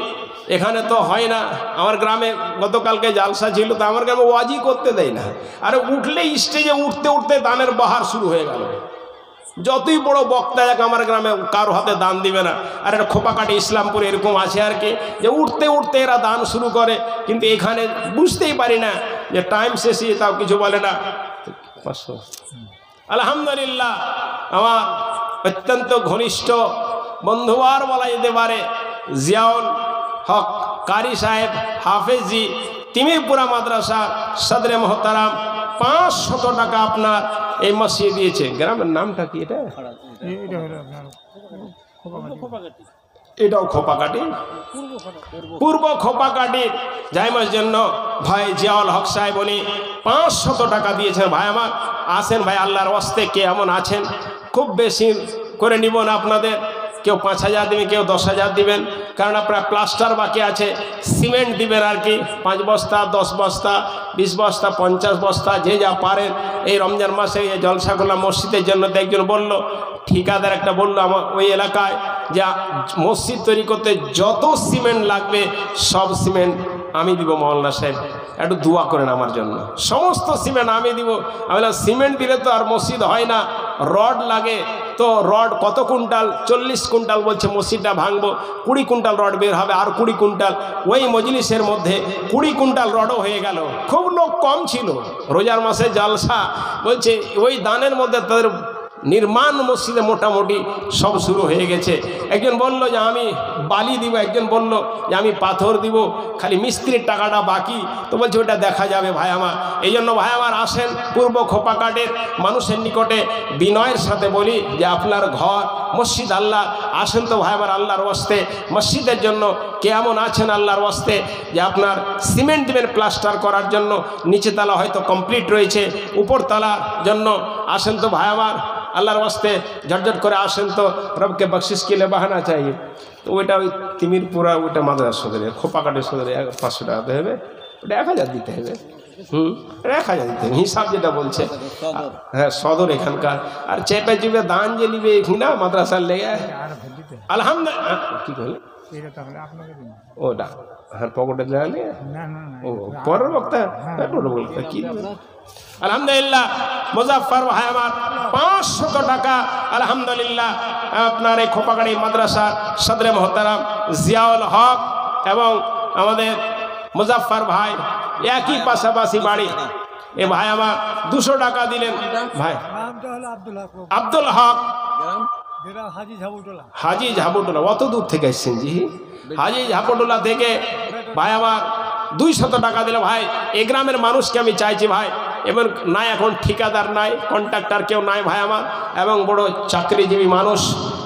এখানে তো হয় না, আমার গ্রামে গতকালকে জালসা ছিল, তো আমার গ্রামে ওয়াজি করতে দেয় না। আরে উঠলেই স্টেজে উঠতে উঠতে দানের বাহার শুরু হয়ে গেল। যতই বড় বক্তা যাক আমার গ্রামে কারো হাতে দান দিবে না। আর এটা খোপাকাটি ইসলামপুরে এরকম আছে আর কি, যে উঠতে উঠতে এরা দান শুরু করে। কিন্তু এখানে বুঝতেই পারি না যে টাইম শেষে তাও কিছু বলে না। 500 আলহামদুলিল্লাহ, আমার অত্যন্ত ঘনিষ্ঠ বন্ধু আর বলা যেতে পারে, জিয়াউল হক কারি সাহেব হাফেজি, তিমিরপুরা মাদ্রাসা সদরে মোহতারাম 500 টাকা আপনার এই মসজিদ দিয়েছে। গ্রামের নামটা কি? এটাও খোপাকাটি, পূর্ব খোপাকাটি জাইমার জন্য ভাই জিয়াউল হক সাহেব উনি 500 টাকা দিয়েছেন। ভাই আমার আসেন ভাই, আল্লাহর ওয়াস্তে কে এমন আছেন, খুব বেশি করে নিব না আপনাদের, কেউ 5000 দিবেন, কেউ 10,000 দিবেন, কারণ আপনার প্লাস্টার বাকি আছে, সিমেন্ট দিবেন আর কি, 5 বস্তা, 10 বস্তা, 20 বস্তা, 50 বস্তা, যে যা পারেন। এই রমজান মাসে এই জলসা করলাম মসজিদের জন্য। তো একজন বলল, ঠিকাদার একটা বলল আমার ওই এলাকায়, যে মসজিদ তৈরি করতে যত সিমেন্ট লাগবে সব সিমেন্ট আমি দিব মওলানা সাহেব, একটু দোয়া করেন আমার জন্য, সমস্ত সিমেন্ট আমি দিব। আমি বললাম সিমেন্ট দিলে তো আর মসজিদ হয় না, রড লাগে। তো রড কত কুইন্টাল? 40 কুইন্টাল বলছে মসজিদটা ভাঙবো, 20 কুইন্টাল রড বের হবে, আর 20 কুইন্টাল। ওই মজলিসের মধ্যে 20 কুইন্টাল রডও হয়ে গেল। খুব লোক কম ছিল, রোজার মাসে জালসা, বলছে ওই দানের মধ্যে তাদের নির্মাণ মসজিদে মোটামুটি সব শুরু হয়ে গেছে। একজন বলল যে আমি বালি দিব, একজন বলল যে আমি পাথর দিব, খালি মিস্ত্রির টাকাটা বাকি। তো বলছে ওটা দেখা যাবে ভাই আমার। এই জন্য ভাই আমার আসেন, পূর্ব খোপাকাটের মানুষের নিকটে বিনয়ের সাথে বলি যে আপনার ঘর মসজিদ আল্লাহ, আসেন তো ভাই আমার আল্লাহর ওয়াস্তে, মসজিদের জন্য কেমন আছেন আল্লাহর ওয়াস্তে, যে আপনার সিমেন্ট দিবেন প্লাস্টার করার জন্য, নিচে তালা হয়তো কমপ্লিট রয়েছে, উপর তালার জন্য আসেন তো ভাই আমার আল্লাহর ওয়াস্তে, ঝটঝট করে আসেন তো, রবকে বকশিস के लिए बहाना चाहिए। তো ওইটা ওই তিমিরপুরা, ওইটা মাদ্রাসা সদরে, খোপাকাটের সদরে 500 টাকা দিতে হবে, ওটা 1000 দিতে হবে। 1000 দিতে হবে, হিসাব যেটা বলছে। হ্যাঁ সদর এখানকার। আর চেপে চুপে দান যে নিবে না মাদ্রাসার লেগে, আলহামদুলিল্লাহ। কি বলে ওটা? হ্যাঁ পকেটে দেওয়ালে ও পরের বক্তা বলতে কি আলহামদুলিল্লাহ। মুজাফফর ভাই আমার 500 টাকা আলহামদুলিল্লাহ আপনার এই খোপাকাড়ি মাদ্রাসা সদরে মোহতারাম জিয়াউল হক এবং আমাদের মুজাফফর ভাই একই পাশাপাশি বাড়ি। এ ভাই আমার 200 টাকা দিলেন। ভাই আব্দুল হক, হাজি ঝাবুটোলা। অত দূর থেকে এসছেন জি? হাজি ঝাবুটোলা থেকে ভাই আমার 200 টাকা দিলে। ভাই এই গ্রামের মানুষকে আমি চাইছি ভাই, এবার নাই এখন ঠিকাদার নাই, কন্ট্রাক্টর কেউ নাই ভাই আমার, এবং বড় চাকরিজীবী মানুষ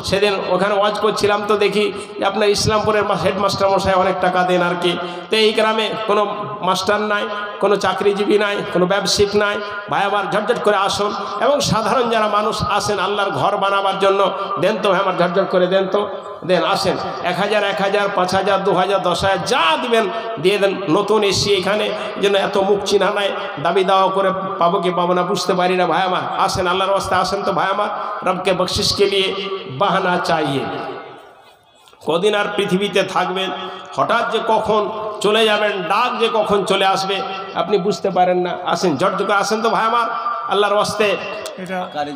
সেদিন ওখানে ওয়াজ করছিলাম তো দেখি যে আপনার ইসলামপুরের হেডমাস্টার মশাই অনেক টাকা দেন আর কি। তো এই গ্রামে কোনো মাস্টার নাই, কোনো চাকরিজীবী নাই, কোনো ব্যবসায়িক নাই। ভাই আমার ঝটঝট করে আসুন, এবং সাধারণ যারা মানুষ আসেন আল্লাহর ঘর বানাবার জন্য, দেন তো ভাই আমার ঝটঝট করে দেন তো, দেন আসেন। 1000 1000 5000 2000 10,000 যা দিবেন দিয়ে দেন। নতুন এসছি এখানে যেন এত মুখ চিনা নাই, দাবি দাওয়া করে পাবো কি পাবো না বুঝতে পারি না। ভাই আমার আসেন, আল্লাহর রাস্তায় আসেন তো ভাই আমার। রবকে বকশিশ কে লিয়ে বাহানা চাইয়ে। কদিন আর পৃথিবীতে থাকবেন, হঠাৎ যে কখন চলে যাবেন, ডাক যে কখন চলে আসবে আপনি বুঝতে পারেন না। আসেন ঝটঝট করে আসেন তো ভাই আমার আল্লাহর রাস্তে। এটা কারি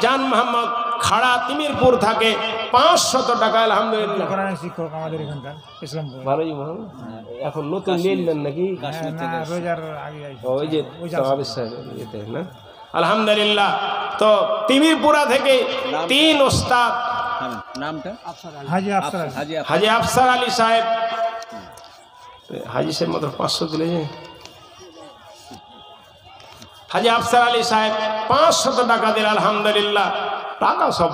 জান মোহাম্মদ খাড়া তিমিরপুর থাকে 500 টাকা আলহামদুলিল্লাহ। শিক্ষক আমাদের এখানকার ইসলামপুর। ভালোই এখন নতুন নিলেন নাকি? ওই যে না আলহামদুলিল্লাহ। তো তিমিরপুরা থেকে 3 ওস্তাদ, নামটা হাজি আফসার আলী সাহেব। হাজি সাহেব মাত্র 500 দিলে, হাজি আফসার আলী সাহেব 500 টাকা দিল আলহামদুলিল্লাহ। টাকা সব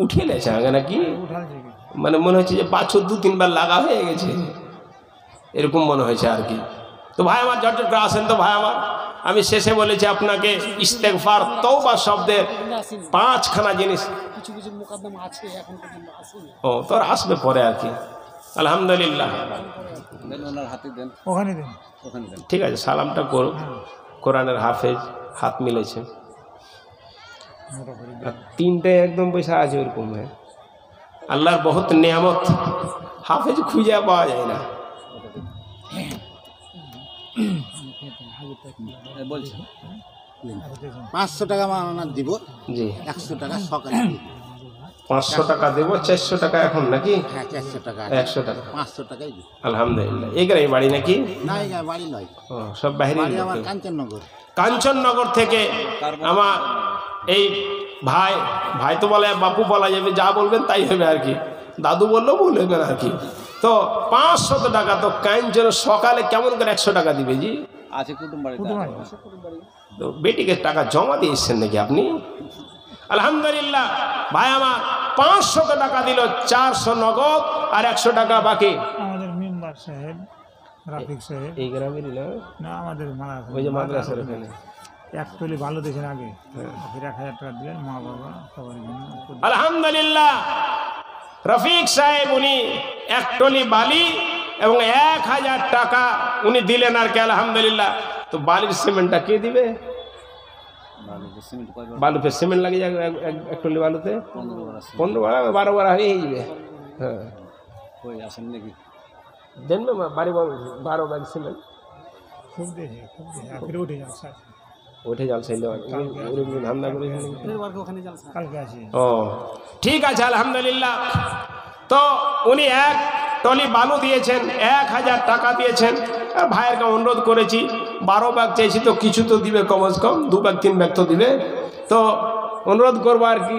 উঠিয়ে লেছে আগে নাকি, মানে মনে হচ্ছে যে 2-3 বার লাগা হয়ে গেছে এরকম মনে হয়েছে আর কি। তো ভাই আমার ঝটঝট করে আসেন তো ভাই আমার। আমি শেষে বলেছি আপনাকে ইস্তেগফার তওবা শব্দের 5খানা জিনিস। ও তোর আসবে পরে আর কি আলহামদুলিল্লাহ। ঠিক আছে, সালামটা করো। কোরআনের হাফেজ হাত মিলেছে, আর 3টে একদম পয়সা আছে ওরকম। আল্লাহর বহুত নিয়ামত, হাফেজ খুঁজে পাওয়া যায় না। বলছি 500 টাকা মানা দিব, জি 100 টাকা সকালে 500 টাকা দেবো, 400 টাকা এখন নাকি? হ্যাঁ 400 টাকা, 100 টাকা, 500 টাকাই দিব আলহামদুলিল্লাহ। এই গ্রামে বাড়ি নাকি? না এই বাড়ি নয়, ও সব বাইরে। আমার কাঞ্চননগর। কাঞ্চননগর থেকে আমার এই ভাই, ভাই তো বলে বাপু বলা যাবে, যা বলবেন তাই হবে আর কি, দাদু বললেও বলবেন আর কি। তো 500 টাকা তো কাঞ্চন সকালে কেমন করে 100 টাকা দিবে জি? আছে কুটুম বাড়ি, তো বেটিকে টাকা জমা দিয়ে এসছেন নাকি আপনি? আলহামদুলিল্লাহ। ভাই আমার 500 টাকা দিল, 400 নগদ আর 100 টাকা বাকি। আমাদের মেম্বার সাহেব রাফিক সাহেব এই গ্রামেরই না? না আমাদের ওই যে মাদ্রাসার ওখানে 1 টলি ভালো দিয়েছেন আগে, ফির 1000 টাকা দিলেন মা বাবা সবার জন্য। আলহামদুলিল্লাহ। রফিক সাহেব উনি 1 টলি বালি এবং 1000 টাকা উনি দিলেন আর কি আলহামদুলিল্লাহ। তো বালির সিমেন্টটা কে দিবে? বালুতে সিমেন্ট লাগে যাবে 1 টলি বালুতে 15 বার 12 বার হয়ে যাবে। হ্যাঁ জানবে বাড়ি 12 ব্যাগ সিমেন্ট খুব দেখে উঠে যাচ্ছে, উঠে জাল চাইলে ধান্দা করে কালকে আসি। ও ঠিক আছে আলহামদুলিল্লাহ। তো উনি 1 টলি বালু দিয়েছেন, 1000 টাকা দিয়েছেন। আর ভাইয়েরকে অনুরোধ করেছি 12 ব্যাগ চেয়েছি তো কিছু তো দিবে, কমস কম 2 ব্যাগ 3 ব্যাগ তো দিবে। তো অনুরোধ করবো আর কি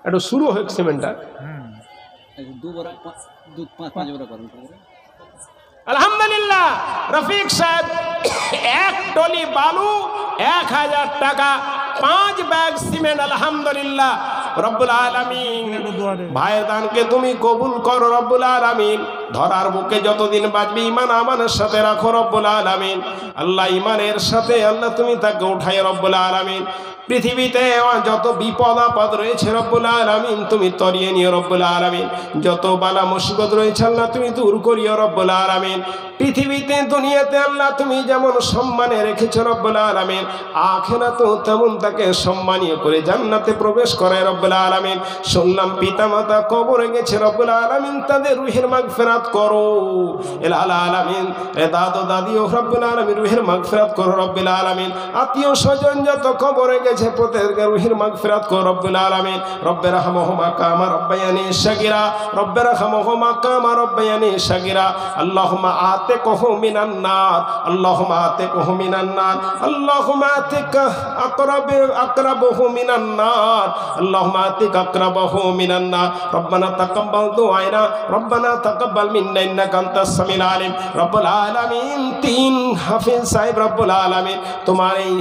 একটু শুরু হোক সিমেন্টটা। আলহামদুলিল্লাহ। রফিক সাহেব 1 টলি বালু 1000 টাকা 5 ব্যাগ সিমেন্ট আলহামদুলিল্লাহ। রব্বুল আলামিন ভাইয়ের দানকে তুমি কবুল করো রব্বুল আলামিন। ধরার বুকে যতদিন বাঁচবে ঈমান আমানের সাথে রাখো রব্বুল আলামিন। আল্লাহ ঈমানের সাথে আল্লাহ তুমি তাকে উঠাই রব্বুল আলামিন। পৃথিবীতে যত বিপদ আপদ রয়েছে রব্বুল আলামিন তুমি তরিয়ে নিও রব্বুল আলামিন। যত বালা মুসিবত রয়েছে আল্লাহ তুমি দূর করিও রব্বুল আলামিন। পৃথিবীতে দুনিয়াতে আল্লাহ তুমি যেমন সম্মানে রেখেছো রব্বুল আলামিন, আখিরাতেও তেমন তাকে সম্মানীয় করে জান্নাতে প্রবেশ করে রব্বুল আলামিন। শুনলাম পিতামাতা কবরে গেছে রব্বুল আলামিন, তাদের রুহের মাগফিরাত করো ইলাল আলামিন। দাদু দাদিও রব্বুল আলামিন রুহের মাগফিরাত করো রব্বুল আলামিন। আত্মীয় স্বজন যত কবরে গেছে প্রত্যেকের রুহের মাগফিরাত করো রব্বুল আলামিন। রব্বে রাহমহুমা কামা রাব্বায়ানি সাগীরা, রব্বে রাহমহুমা কামা রাব্বায়ানি সাগীরা। আল্লাহুম্মা আতিকহু মিনান নার, আল্লাহুম্মা আতিকহু মিনান নার, আল্লাহুম্মা আতিক আকরাবহু মিনান নার, আল্লাহুম্মা আতিক আকরাবহু মিনান নার। রব্বানা তাকাব্বাল দুআনা, রব্বানা তাকাব্বাল মিন্না ইন্নাকা আনতাস সামিউল আলিম। রব্বুল আলামিন 3 হাফিজ সাহেব রব্বুল আলামিন তোমার এই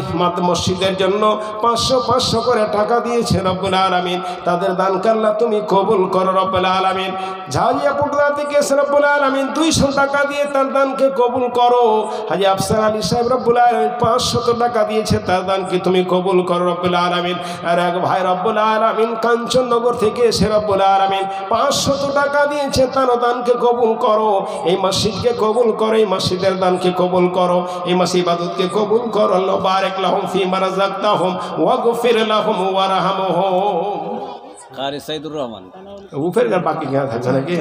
মসজিদের জন্য 500 করে টাকা দিয়েছে রব্বুল আলামিন, তাদের দানকে আল্লাহ তুমি কবুল করো রব্বুল আলামিন। ঝাড়িয়া পুটরা থেকে এসে রব্বুল আলামিন 200 টাকা দিয়ে তার দানকে কবুল করো। হাজী আফসার আলী সাহেব রব্বুল আলামিন 500 টাকা দিয়েছে, তার দানকে তুমি কবুল করো রব্বুল আলামিন। আর এক ভাই রব্বুল আলামিন কাঞ্চননগর থেকে এসে রব্বুল আলামিন 500 টাকা দিয়েছে, তার দানকে কবুল করো। এই মসজিদকে কবুল করো, এই মসজিদের দানকে কবুল করো, এই মসজিদ ইবাদতকে কবুল করো। আল্লাহ বারিক লাহুম ফীমা রাযাকতাহুম ওয়াগফির লাহুম ওয়ারহামহুম। কারি সাইদুর রহমান উপের গান বাকি গান থাকছে নাকি?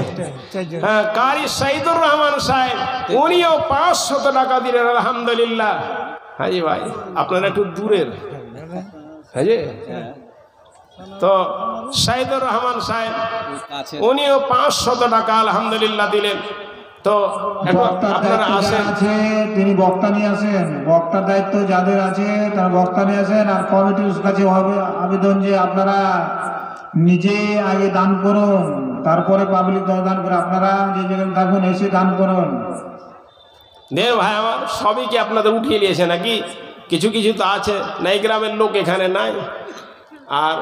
হ্যাঁ, কারি সাইদুর রহমান সাহেব উনিও 500 টাকা দিলেন আলহামদুলিল্লাহ। হাজি ভাই আপনারা একটু দূরের, হাজি তো সাইদুর রহমান সাহেব কাছে উনিও 500 টাকা আলহামদুলিল্লাহ দিলেন। তো আপনারা আসেন, তিনি বক্তা নিয়ে আসেন, বক্তার দায়িত্ব যাদের আছে তারা বক্তা নিয়ে আসেন। আর কমিটির কাছে হবে আবেদন যে আপনারা নিজে আগে দান করুন, তারপরে পাবলিক দান করে। আপনারা যে জায়গায় থাকুন এসে দান করুন। দেন ভাই আমার সবই কি আপনাদের উঠিয়ে নিয়েছে নাকি? কিছু কিছু তো আছে, নাই গ্রামের লোক এখানে নাই। আর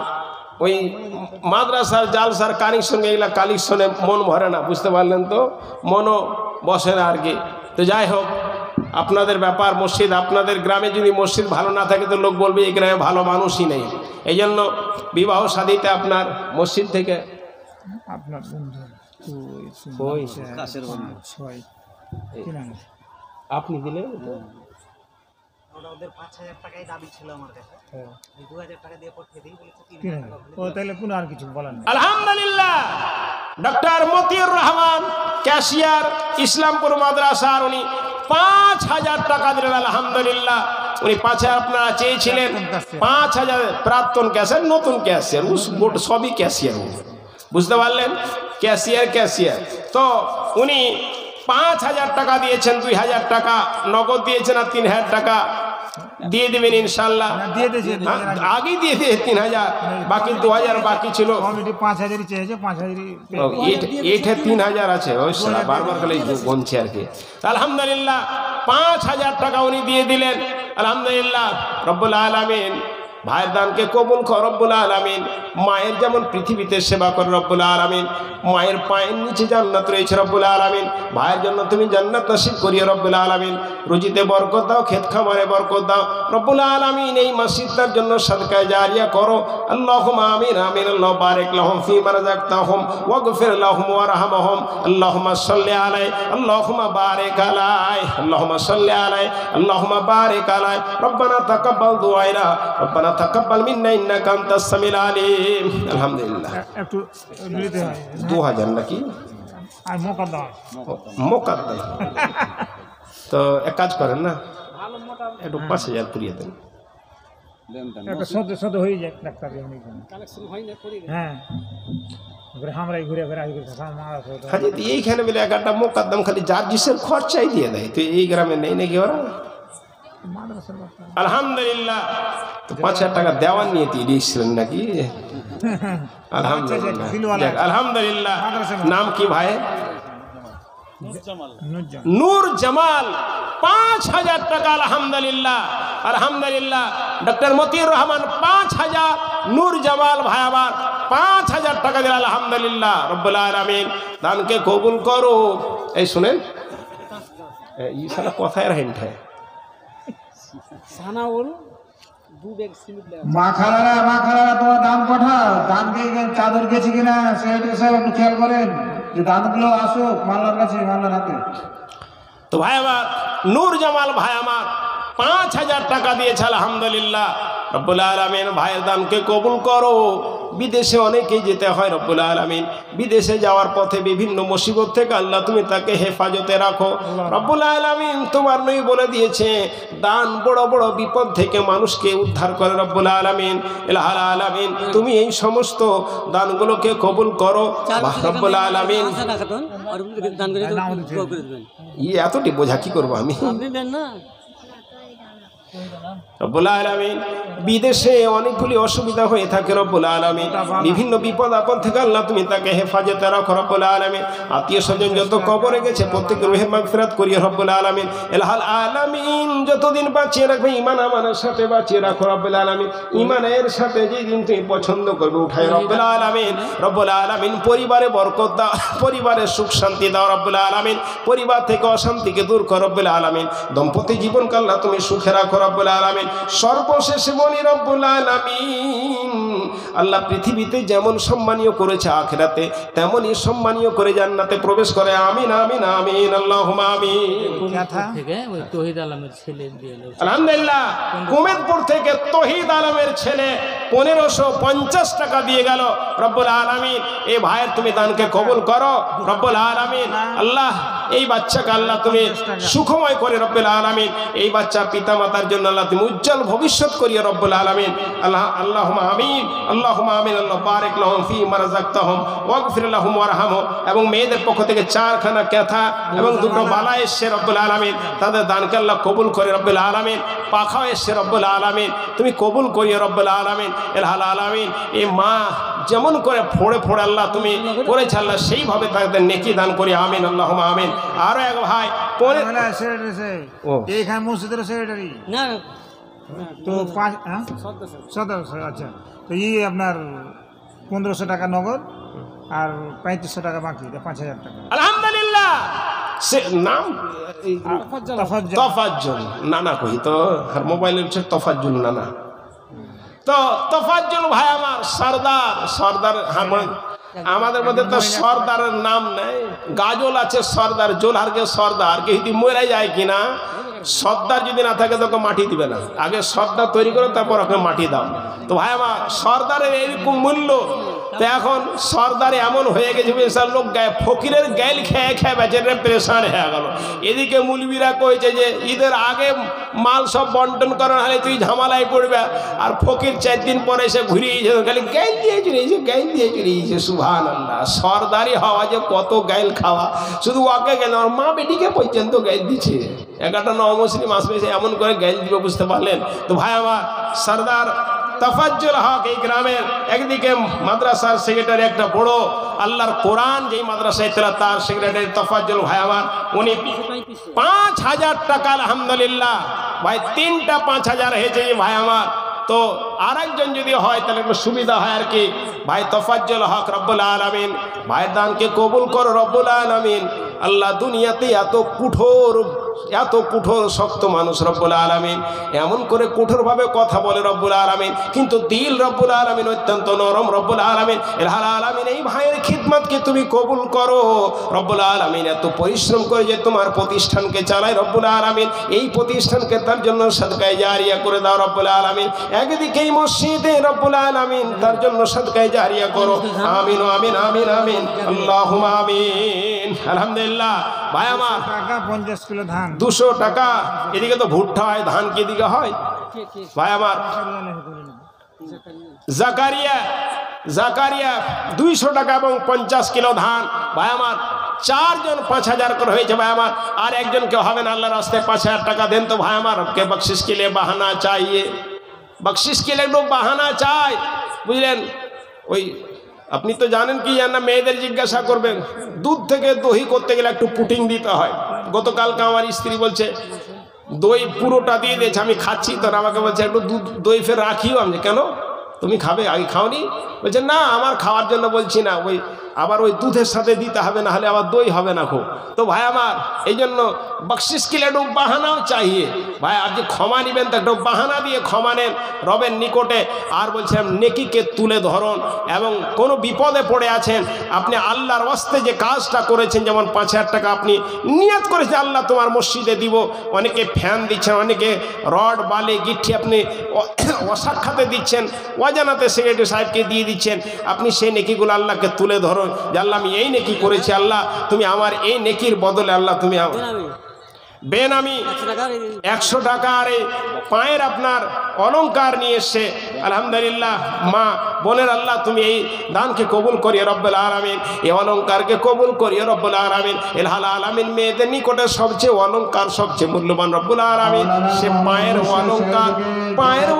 ওই মাদ্রাসার জালসার কানেকশন, এগুলা কালেকশনে মন ভরে না, বুঝতে পারলেন তো, মনও বসে না আর কি। তো যাই হোক, আপনাদের ব্যাপার মসজিদ, আপনাদের গ্রামে যদি মসজিদ ভালো না থাকে তো লোক বলবে এই গ্রামে ভালো মানুষই নেই। এই জন্য বিবাহ শাদীতে আপনার মসজিদ থেকে আপনার কাছের বন্ধু আপনি দিলেন ওদের 5,000 টাকাই দাবি ছিল আমার কাছে। 2,000 টাকা দিয়ে পাঠিয়ে দিই বলে 3,000 টাকা ও তাহলে কোনো আর কিছু বলার নেই। আলহামদুলিল্লাহ। ডক্টর মতিউর রহমান ক্যাশিয়ার ইসলামপুর মাদ্রাসার উনি 5,000 টাকা দিলেন আলহামদুলিল্লাহ। উনি 5,000 আপনারা চেয়েছিলেন, 5,000 প্রাক্তন ক্যাশিয়ার, নতুন ক্যাশিয়ার, সবই ক্যাশিয়ার, বুঝতে পারলেন, ক্যাশিয়ার। তো উনি 5,000 টাকা দিয়েছেন, 2,000 টাকা নগদ দিয়েছেন, আর 3,000 টাকা দিয়ে দেবেন ইনশাল্লাহ। আগেই দিয়ে দিয়ে 3,000, বাকি 2,000 বাকি ছিল। কমিটি 5,000 চেয়েছে, 5,000 এইটা 3,000 আছে, ওই সালা বারবার খালি গুনছে আর কি। আলহামদুলিল্লাহ 5,000 টাকা উনি দিয়ে দিলেন আলহামদুলিল্লাহ। রব্বুল আলামিন ভাইয়ের দানকে কবুল কর রব্বুল আলামিন। মায়ের যেমন পৃথিবীতে সেবা করে রব্বুল আলামিন, মায়ের পায়ের নিচে জান্নাত রয়েছে রব্বুল আলামিন। ভাইয়ের জন্য তুমি জান্নাত নসিব করিও রব্বুল আলামিন। রুজিতে বরকত দাও, ক্ষেত খামারে বরকত দাও রব্বুল আলামিন। এই মসজিদটার জন্য সাদকায়ে জারিয়া করো। আল্লাহুম্মা আমিন আমিন। আল্লাহ বারিক লাহুম ফীমা রাযাকতাহুম ওয়াগফির লাহুম ওয়ারহামহুম। আল্লাহুম্মা সাল্লি আলাইহি আল্লাহুম্মা বারিক আলাইহি আল্লাহুম্মা সাল্লি আলাইহি আল্লাহুম্মা বারিক আলাইহি। রব্বানা তাকাব্বাল দুআনা রব্বানা তাকাব্বাল মিন্না ইন্নাকা আনতাস সামিউল আলিম। আলহামদুলিল্লাহ। একটু দিতে হয় 2,000 নাকি আর মোকদ্দম মোকাদ্দম। তো এক কাজ করেন না, একটু 5,000 পুরিয়ে দেন। একটা সদ হয়ে যায় ডাক্তার হ্যাঁ আমরা ঘুরে ঘুরে খালি এইখানে মিলে একটা মোকাদ্দম খালি যার জিসের খরচাই দিয়ে দেয়। তো এই গ্রামে নেই নাকি ওরা? আলহামদুলিল্লাহ। তো 5,000 টাকা দেওয়ার নিয়ে দিয়েছিলেন নাকি? আলহামদুলিল্লাহ আলহামদুলিল্লাহ। নাম কি ভাই? নূর জামাল। 5,000 টাকা আলহামদুলিল্লাহ আলহামদুলিল্লাহ। ডক্টর মতিউর রহমান 5,000, নূর জামাল ভাই আমার 5,000 টাকা দিল আলহামদুলিল্লাহ। রব্বুল আলামিন দানকে কবুল করো। এই শুনেন, এই সারা কথায় রাখেন ঠায় সানাউল 2 ব্যাগ সিমেন্ট লাগে। মা খালারা তোমার দান পাঠাও। দান চাদর গেছে কিনা সেটা সব একটু খেয়াল করেন, যে দানগুলো আসুক মাল্লার কাছে, মাল্লার হাতে। তো ভাই আমার নূর জামাল ভাই আমার 5,000 টাকা দিয়েছে আলহামদুলিল্লাহ। রব্বুল আলামিন ভাইয়ের দানকে কবুল করো। বিদেশে অনেকেই যেতে হয় রব্বুল আলামিন, বিদেশে যাওয়ার পথে বিভিন্ন মুসিবত থেকে আল্লাহ তুমি তাকে হেফাজতে রাখো রব্বুল আলামিন। তোমার নবী বলে দিয়েছে দান বড় বড় বিপদ থেকে মানুষকে উদ্ধার করে রব্বুল আলামিন। ইলাহুল আলামিন তুমি এই সমস্ত দানগুলোকে কবুল করো রব্বুল আলামিন। এতটি বোঝা কি করবো আমি? রব্বুল আলামিন বিদেশে অনেকগুলি অসুবিধা হয়ে থাকে রব্বুল আলামিন, বিভিন্ন বিপদ আপদ থেকে আল্লাহ তুমি তাকে হেফাজতে রাখো রব্বুল আলামিন। আত্মীয় স্বজন যত কবরে গেছে প্রত্যেকের রুহে মাগফিরাত করিয়ে রব্বুল আলামিন। এলাহাল আলামিন যতদিন বাঁচিয়ে রাখবে ইমান আমানের সাথে বাঁচিয়ে রাখো রব্বুল আলামিন। ইমানের সাথে যেদিন তুমি পছন্দ করবে উঠাই রব্বুল আলামিন। রব্বুল আলামিন পরিবারে বরকত দাও, পরিবারে সুখ শান্তি দাও রব্বুল আলামিন। পরিবার থেকে অশান্তিকে দূর করো রব্বুল আলামিন। দম্পতি জীবনকে আল্লাহ তুমি সুখে রাখো রব্বুল আলামিন। সর্বশেষে বলি রব্বুল আলামিন আল্লাহ পৃথিবীতে যেমন সম্মানীয় করেছে আখিরাতে তেমনই সম্মানীয় করে জান্নাতে প্রবেশ করে। আমিন আমিন আমিন আল্লাহুম্মা আমিন। থেকে ওই তহিদ আলমের ছেলে দিয়ে আলহামদুলিল্লাহ কুমেদপুর থেকে তহিদ আলমের ছেলে 1550 টাকা দিয়ে গেল রব্বুল আলামিন। এই ভাইয়ের তুমি দানকে কবুল করো রব্বুল আলামিন। আল্লাহ এই বাচ্চাকে আল্লাহ তুমি সুখময় করে রব্বুল আলামিন। এই বাচ্চা পিতা মাতার জন্য আল্লাহ তুমি উজ্জ্বল ভবিষ্যৎ করিয়ে রব্বুল আলামিন। আল্লাহুম্মা আমিন আল্লাহুম্মা আমিন। আল্লাহ বারিক লাহুম ফি মা রাযাকতাহুম ওয়াগফির লাহুম ওয়ারহামহুম। এবং মেয়েদের পক্ষ থেকে 4খানা ক্যাথা এবং 2টো বালা এসছে রব্বুল আলামিন, তাদের দানকে আল্লাহ কবুল করে রব্বুল আলামিন। পাখাও এসছে রব্বুল আলামিন, তুমি কবুল করিয়ে রব্বুল আলামিন। এলহাল আলামিন এই মা যেমন করে ফোড়ে ফোড়ে আল্লাহ তুমি করেছে আল্লাহ সেইভাবে তাদের নেকি দান করি আমিন আল্লাহুম্মা আমিন। আরো এক ভাই এইখানে মসজিদের সেক্রেটারি না তো সদস্য, আচ্ছা তো আপনার 1500 টাকা নগদ আর 3500 টাকা বাকি, 5000 টাকা। আলহামদুলিল্লাহ সে নাম তফাজ্জল নানা কই তো আর মোবাইলের হচ্ছে তফাজ্জল নানা। তো তফাজ্জল ভাই আমার সর্দার আমাদের মধ্যে তো সর্দারের নাম নেই, গাজল আছে সর্দার, জোলহারকে সর্দার কে যদি মরে যায় কিনা, সর্দার যদি না থাকে তোকে মাটি দিবে না, আগে সর্দার তৈরি করো তারপর ওকে মাটি দাও। তো ভাই আমার সর্দারের এইরকম মূল্য। তো এখন সর্দার এমন হয়ে গেছে বেশার লোক ফকিরের গাইল খেয়ে খেয়ে বেচারে প্রেশান হয়ে গেল। এদিকে মুলবিরা কইছে যে ঈদের আগে মাল সব বন্টন করার হলে তুই ঝামেলায় পড়বে, আর ফকির 4 দিন পরে এসে ঘুরিয়েছে খালি গাইল দিয়ে চলিয়েছে গাইল দিয়ে চলিয়েছে। সুবহানাল্লাহ, সর্দারি হওয়া যে কত গাইল খাওয়া, শুধু ওকে গেল আর মা বেটিকে পর্যন্ত গাইল দিচ্ছে। 11টা নমুসলিম আসবে এমন করে গাইল দিবে, বুঝতে পারলেন? তো ভাই আমার সর্দার তফাজ্জল হক এই গ্রামের একদিকে মাদ্রাসার সেক্রেটারি, একটা বড় আল্লাহর কোরআন যেই মাদ্রাসায় তার সেক্রেটারি তফাজ্জল ভাই আমার, উনি 5000 টাকা আলহামদুলিল্লাহ ভাই 3টা 5000 হয়েছে ভাই আমার। তো আরেকজন যদি হয় তাহলে একটু সুবিধা হয় আর কি। ভাই তফাজ্জল হক রব্বুল আলামিন ভাইয়ের দানকে কবুল করো রব্বুল আলামিন। আল্লাহ দুনিয়াতে এত কঠোর শক্ত মানুষ রব্বুল আলামিন, এমন করে কঠোরভাবে কথা বলে রব্বুল আলামিন, কিন্তু দিল রব্বুল আলামিন অত্যন্ত নরম রব্বুল আলামিন। এলহাল আলামিন এই ভাইয়ের খিদমতকে তুমি কবুল করো রব্বুল আলামিন। এত পরিশ্রম করে যে তোমার প্রতিষ্ঠানকে চালায় রব্বুল আলামিন, এই প্রতিষ্ঠানকে তার জন্য সাদকায়ে জারিয়া করে দাও রব্বুল আলামিন। একদিকে এই মসজিদে রব্বুল আলামিন তার জন্য সাদকায়ে জারিয়া করো। আমিন আমিন আমিন আমিন আল্লাহুম্মা আমিন। আলহামদুলিল্লাহ ভাই আমার টাকা 50 কিলো ধান 200 টাকা, এদিকে তো ভুট্টা হয়, ধান কি দিকে হয় ভাই আমার? জাকারিয়া 200 টাকা এবং 50 কিলো ধান ভাই আমার। 4 জন 5000 করে হয়েছে ভাই আমার। আর একজনকে হবে না, আল্লাহর রাস্তায় 5000 টাকা দেন তো ভাই আমার। কে বকশিস के लिए बहाना चाहिए, बख्शिश के लिए একটু বাহানা চাই, বুঝলেন? ওই আপনি তো জানেন কি জানেন না, মেয়েদের জিজ্ঞাসা করবেন দুধ থেকে দই করতে গেলে একটু পুটিং দিতে হয়। গতকালকে আমার স্ত্রী বলছে দই পুরোটা দিয়ে দিয়েছে, আমি খাচ্ছি, তো আমাকে বলছে একটু দুধ দই ফের রাখিও। আমি কেন, তুমি খাবে, আগে খাওনি? বলছে না আমার খাওয়ার জন্য বলছি না, ওই আবার ওই দুধের সাথে দিতে হবে, না হলে আবার দই হবে না খুব। তো ভাই আমার এই জন্য বকশিস কিলে একটু বাহানাও চাইয়ে ভাই। আপনি ক্ষমা নেবেন তো একটু বাহানা দিয়ে ক্ষমা নেন রবের নিকটে। আর বলছিলাম নেকিকে তুলে ধরুন, এবং কোনো বিপদে পড়ে আছেন আপনি আল্লাহর ওয়াস্তে যে কাজটা করেছেন, যেমন 5000 টাকা আপনি নিয়ত করেছেন আল্লাহ তোমার মসজিদে দিব, অনেকে ফ্যান দিচ্ছেন, অনেকে রড বালি গিঠি আপনি অসাক্ষাতে দিচ্ছেন, অজানাতে সেক্রেটারি সাহেবকে দিয়ে দিচ্ছেন। আপনি সেই নেকিগুলো আল্লাহকে তুলে ধরুন যে আল্লাহ আমি এই নেকি করেছি, আল্লাহ তুমি আমার এই নেকির বদলে আল্লাহ তুমি বেনামি 100 টাকার এই পায়ের আপনার অলংকার নিয়ে এসছে। আলহামদুলিল্লাহ মা বোনের আল্লাহ তুমি এই দানকে কবুল করিয়ে রব্বুল আলামিন, এই অলংকারকে কবুল করিয়ে রব্বুল আলামিন। এলহাল আলামিন মেয়েদের নিকটে সবচেয়ে অলংকার সবচেয়ে মূল্যবান রব্বুল আলামিন, সে পায়ের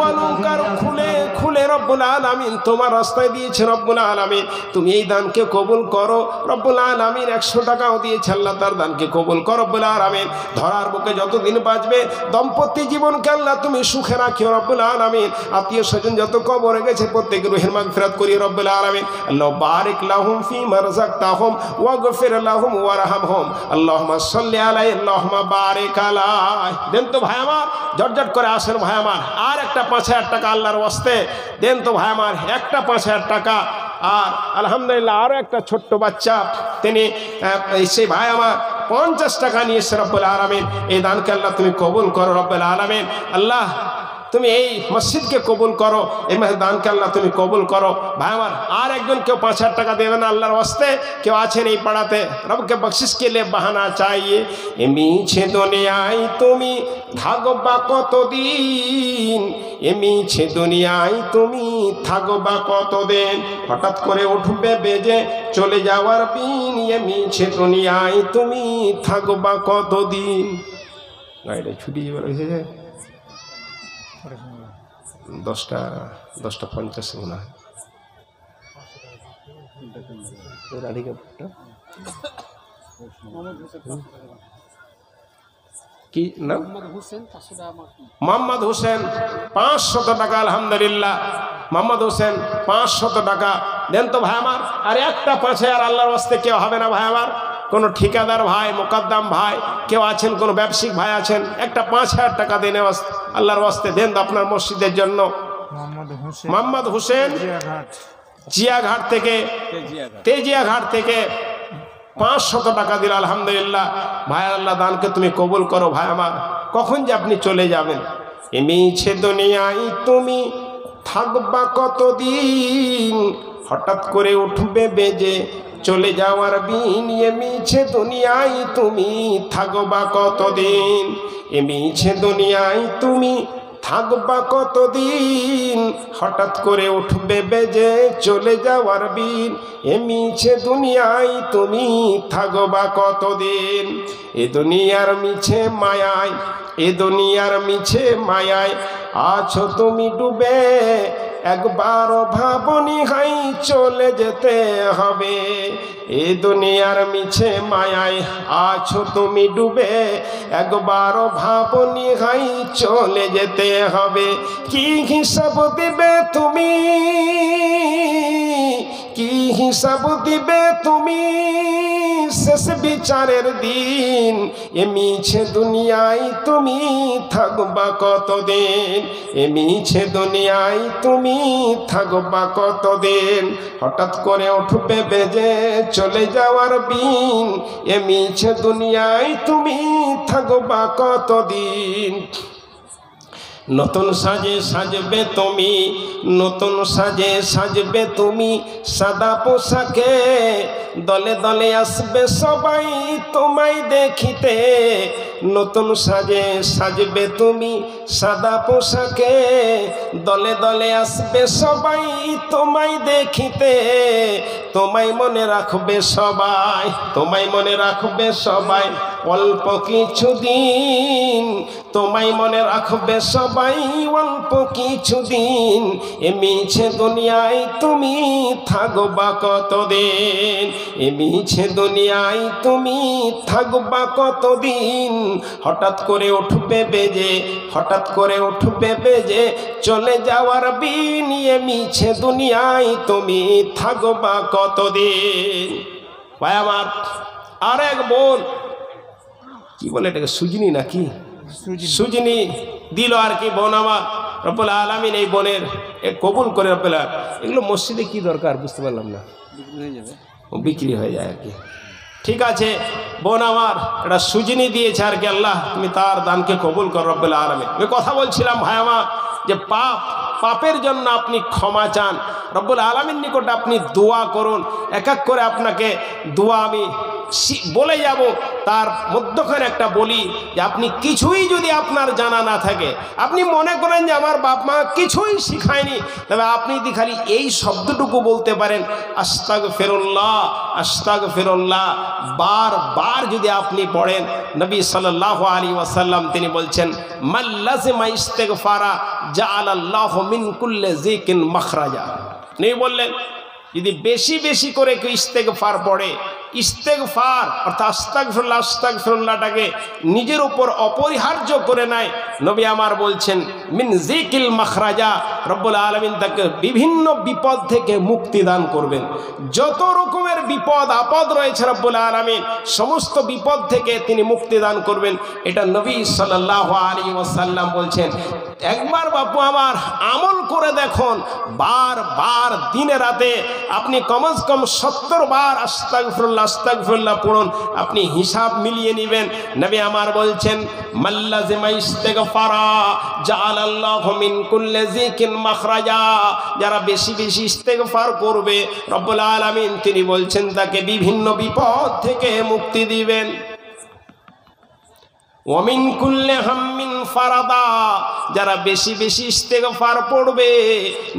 অলংকার খুলে খুলে রব্বুল আলামিন তোমার রাস্তায় দিয়েছে রব্বুল আলামিন। তুমি এই দানকে কবুল করো রব্বুল আলামিন। 100 টাকাও দিয়েছে আল্লাহ, তার দানকে কবুল করো রব্বুল আলামিন। ধরার বুকে যতদিন বাঁচবে দম্পতি জীবনকে আল্লাহ তুমি সুখে রাখিও রব্বুল আলামিন। আত্মীয় স্বজন যত কবরে গেছে প্রত্যেকের রুহের মাগফিরাত করিও রব্বুল আলামিন। আল্লাহ বারিক লাহুম ফিমা রাযাকতাহুম ওয়াগফির লাহুম ওয়ারহামহুম। আল্লাহুম্মা সাল্লি আলাইহি আল্লাহুম্মা বারিক আলাইহি। দেন তো ভাই আমার, জটজট করে আসেন ভাই আমার, আর একটা 5000 টাকা আল্লাহর ওয়াস্তে দেন তো ভাই আমার, একটা 5000 টাকা। আর আলহামদুলিল্লাহ আরও একটা ছোট্ট বাচ্চা, তিনি সেই ভাই আমার 50 টাকা নিয়েছে রব্বুল আলামিন। এই দানকে আল্লাহ তুমি কবুল করো রব্বুল আলামিন। আল্লাহ তুমি এই মসজিদকে কবুল করো, এই দানকে আল্লাহ তুমি কবুল করো। ভাই আমার আর একজন কেউ 5000 টাকা দেবেন আল্লাহর ওয়াস্তে, কেউ আছেন এই পাড়াতে, রবকে বকশিস কে লিয়ে বাহানা চাইয়ে। এ মিছে দুনিয়ায় তুমি থাকবা কতদিন, এ মিছে দুনিয়ায় তুমি থাকবা কতদিন, হঠাৎ করে উঠবে বেজে চলে যাওয়ার দিন, এ মিছে দুনিয়ায় তুমি থাকবা কতদিন। গাড়িটা ছুটি যাবার হয়েছে 10:50 মনে হয়। কি নাম? মোহাম্মদ হোসেন 500 টাকা। আলহামদুলিল্লাহ মোহাম্মদ হোসেন 500 টাকা দেন তো ভাই আমার। আর একটা 5000 আল্লাহর ওয়াস্তে কেউ হবে না ভাই আমার? কোনো ঠিকাদার ভাই, মোকদ্দম ভাই কেউ আছেন, কোনো ব্যবসায়িক ভাই আছেন, একটা 5000 টাকা দেন আল্লাহর ওয়াস্তে দেন তো আপনার মসজিদের জন্য। মোহাম্মদ হোসেন জিয়াঘাট থেকে, তেজিয়াঘাট থেকে 500 টাকা দিল। আলহামদুলিল্লাহ ভাই, আল্লাহ দানকে তুমি কবুল করো ভাই আমার। কখন যে আপনি চলে যাবেন, এ মিছে দুনিয়ায় তুমি থাকবা কতদিন, হঠাৎ করে উঠবে বেজে চলে যাওয়ার দিন, এ মিছে দুনিয়ায় তুমি থাকবা কতদিন, এ মিছে দুনিয়ায় তুমি থাকবা কতদিন, হঠাৎ করে উঠবে বেজে চলে যাওয়ার দিন, এ মিছে দুনিয়ায় তুমি থাকবা কতদিন। এ দুনিয়ার মিছে মায়ায়, এ দুনিয়ার মিছে মায়ায় আছো তুমি ডুবে, একবারও ভাবনি হাই চলে যেতে হবে। এ দুনিয়ার মিছে মায়ায় আছো তুমি ডুবে, একবারও ভাবনি হাই চলে যেতে হবে। কি হিসাব দিবে তুমি, কি হিসাব দিবে তুমি শেষ বিচারের দিন, এ মিছে দুনিয়ায় তুমি থাকবা কতদিন, এ মিছে দুনিয়ায় তুমি থাকবা কতদিন, হঠাৎ করে উঠবে বেজে চলে যাওয়ার দিন, এ মিছে দুনিয়ায় তুমি থাকবা কতদিন। নতুন সাজে সাজবে তুমি, নতুন সাজে সাজবে তুমি সাদা পোশাকে, দলে দলে আসবে সবাই তোমায় দেখিতে। নতুন সাজে সাজবে তুমি সাদা পোশাকে, দলে দলে আসবে সবাই তোমায় দেখিতে। তোমায় মনে রাখবে সবাই, তোমায় মনে রাখবে সবাই অল্প কিছুদিন, তোমায় মনে রাখবে সবাই অল্প কিছুদিন। এ মিছে দুনিয়ায় তুমি থাকবা কতদিন, এ মিছে দুনিয়ায় তুমি থাকবা কতদিন, হঠাৎ করে উঠবে বেজে, হঠাৎ করে উঠবে বেজে চলে যাওয়ার দিন, এ মিছে দুনিয়ায় তুমি থাকবা কতদিন। ভাই আমার আর এক বোন, কি বলে এটাকে, সুজনি নাকি, সুজনি দিল আর কি বোন আমার। রব্বুল আলামিন এই বোনের কবুল করে রব্বুল আলামিন। এগুলো মসজিদে কি দরকার বুঝতে পারলাম না, বিক্রি হয়ে যায় আর কি। ঠিক আছে বোন আমার, এটা সুজনি দিয়েছে আর কি, আল্লাহ তুমি তার দানকে কবুল কর রব্বুল আলামিন। আমি কথা বলছিলাম ভাই আমার যে পাপের জন্য আপনি ক্ষমা চান, রব্বুল আলামিন নিকট আপনি দোয়া করুন। এক এক করে আপনাকে দোয়া আমি বলে যাব, তার মধ্যখানে একটা বলি যে আপনি কিছুই যদি আপনার জানা না থাকে, আপনি মনে করেন যে আমার বাপ মা কিছুই শিখায়নি, তবে আপনি যদি খালি এই শব্দটুকু বলতে পারেন আস্তাগফিরুল্লাহ আস্তাগফিরুল্লাহ, বারবার যদি আপনি পড়েন, নবী সাল্লাল্লাহু আলাইহি ওয়াসাল্লাম তিনি বলছেন মাল্লাযিমা ইস্তিগফারা জাআলাল্লাহু মিন কুল্লি যিকিন মাখরাজা। নেই বললেন যদি বেশি বেশি করে কেউ ইস্তেগফার পড়ে, ইস্তেগফার অর্থাৎ আস্তাগফিরুল্লাহ আস্তাগফিরুল্লাহটাকে নিজের উপর অপরিহার্য করে নেয়, নবী আমার বলছেন মিন যিকিল মাখরাজা, রব্বুল আলামিন তাকে বিভিন্ন বিপদ থেকে মুক্তি দান করবেন। যত রকমের বিপদ আপদ রয়েছে রব্বুল আলামিন সমস্ত বিপদ থেকে তিনি মুক্তি দান করবেন, এটা নবী সাল্লাল্লাহু আলাইহি ওয়াসাল্লাম বলছেন। একবার বাপু আমার আমল করে দেখুন, বারবার দিনে রাতে আপনি কমস কম 70 বার আস্তাগফিরুল্লাহ আস্তাগফিরুল্লাহ পড়ুন, আপনি হিসাব মিলিয়ে নেবেন। নবী আমার বলছেন মাল্লাযিমা ইস্তিগফারা জাআলাল্লাহু মিন কুল্লি যিকিন মাখরাজা, যারা বেশি বেশি ইস্তেগফার করবে রব্বুল আলামিন তিনি বলছেন তাকে বিভিন্ন বিপদ থেকে মুক্তি দিবেন। ওয়ামিন কুল্লি হাম্মিন ফারাদা, যারা বেশি বেশি ইস্তেগফার পড়বে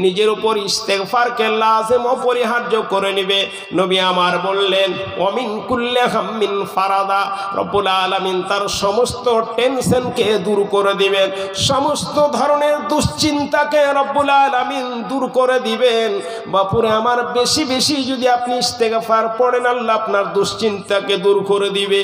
নিজের উপর ইস্তেগফারকে লাজিম অপরিহার্য করে নেবে। নবী আমার বললেন ওয়ামিন কুল্লি হাম্মিন ফারাদা, রব্বুল আলামিন তার সমস্ত টেনশনকে দূর করে দিবেন, সমস্ত ধরনের দুশ্চিন্তাকে রব্বুল আলামিন দূর করে দিবেন। বাপুরে আমার বেশি বেশি যদি আপনি ইস্তেগফার পড়েন আল্লাহ আপনার দুশ্চিন্তাকে দূর করে দিবে।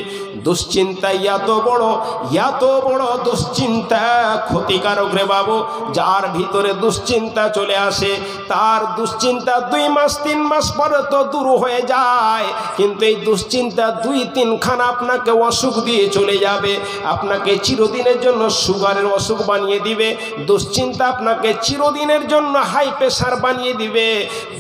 দুশ্চিন্তা এত বড় দুশ্চিন্তা ক্ষতিকারক রে বাবু, যার ভিতরে দুশ্চিন্তা চলে আসে তার দুশ্চিন্তা 2 মাস 3 মাস পরে তো দূর হয়ে যায়, কিন্তু এই দুশ্চিন্তা 2-3 খানা আপনাকে অসুখ দিয়ে চলে যাবে, আপনাকে চিরদিনের জন্য সুগারের অসুখ বানিয়ে দিবে, দুশ্চিন্তা আপনাকে চিরদিনের জন্য হাই প্রেশার বানিয়ে দিবে,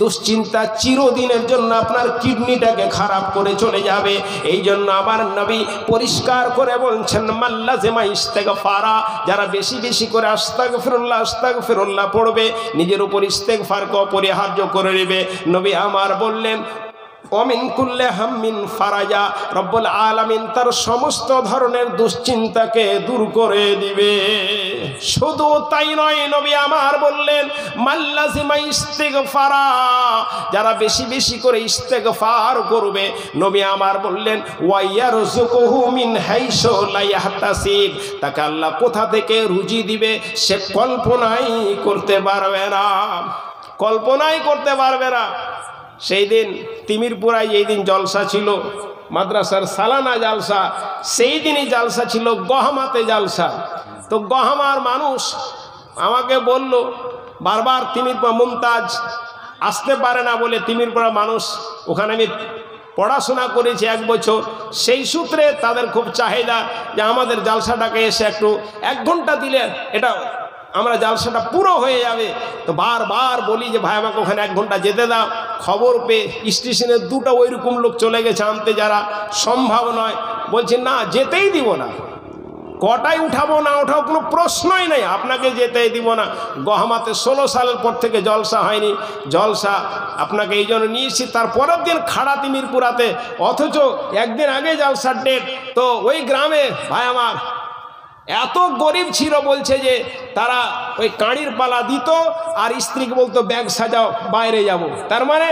দুশ্চিন্তা চিরদিনের জন্য আপনার কিডনিটাকে খারাপ করে চলে যাবে। এই জন্য আমার নবী পরিষ্কার করে বলছেন মাল্লাযিমা ইস্তিগফারা, যারা বেশি বেশি করে আস্তাগফিরুল্লাহ আস্তাগফিরুল্লাহ পড়বে নিজের উপর ইস্তেগফারকে অপরিহার্য করে নেবে। নবী আমার বললেন ওমিন কুল্লি হাম্মিন ফারাজা, রব্বুল আলামিন তার সমস্ত ধরনের দুশ্চিন্তাকে দূর করে দিবে। শুধু তাই নয়, নবী আমার বললেন মাল্লাযিমা ইস্তিগফারা, যারা বেশি বেশি করে ইস্তেগফার করবে নবী আমার বললেন ওয়া ইয়ারযুকুহু মিন হাইসু লা ইয়াহতাসিব, তাকে আল্লাহ কোথা থেকে রুজি দিবে সে কল্পনাই করতে পারবে না, কল্পনাই করতে পারবে না। সেই দিন তিমিরপুরায় এই দিন জলসা ছিল, মাদ্রাসার সালানা জালসা, সেই দিনই জালসা ছিল গহমাতে জালসা। তো গহমার মানুষ আমাকে বলল বারবার তিমিরপুরা মুমতাজ আসতে পারে না বলে, তিমিরপুরা মানুষ ওখানে আমি পড়াশোনা করেছি 1 বছর, সেই সূত্রে তাদের খুব চাহিদা যে আমাদের জালসাটাকে এসে একটু 1 ঘন্টা দিলে এটা আমরা জালসাটা পুরো হয়ে যাবে। তো বারবার বলি যে ভাই আমাকে ওখানে 1 ঘন্টা যেতে দাও। খবর পেয়ে স্টেশনে 2টা ওইরকম লোক চলে গেছে আনতে, যারা সম্ভব নয়, বলছে না যেতেই দিব না, কটায় উঠাবো না ওঠাও কোনো প্রশ্নই নেই, আপনাকে যেতেই দিব না। গহমাতে 16 সালের পর থেকে জলসা হয়নি, জলসা আপনাকে এই জন্য নিয়েছি। তার পরের দিন খাড়া তিমিরপুরাতে, অথচ 1 দিন আগে জলসার ডেট। তো ওই গ্রামে ভাই আমার এত গরিব ছিল, বলছে যে তারা ওই কাঁড়ির পালা দিত আর স্ত্রীকে বলতো ব্যাগ সাজাও বাইরে যাব। তার মানে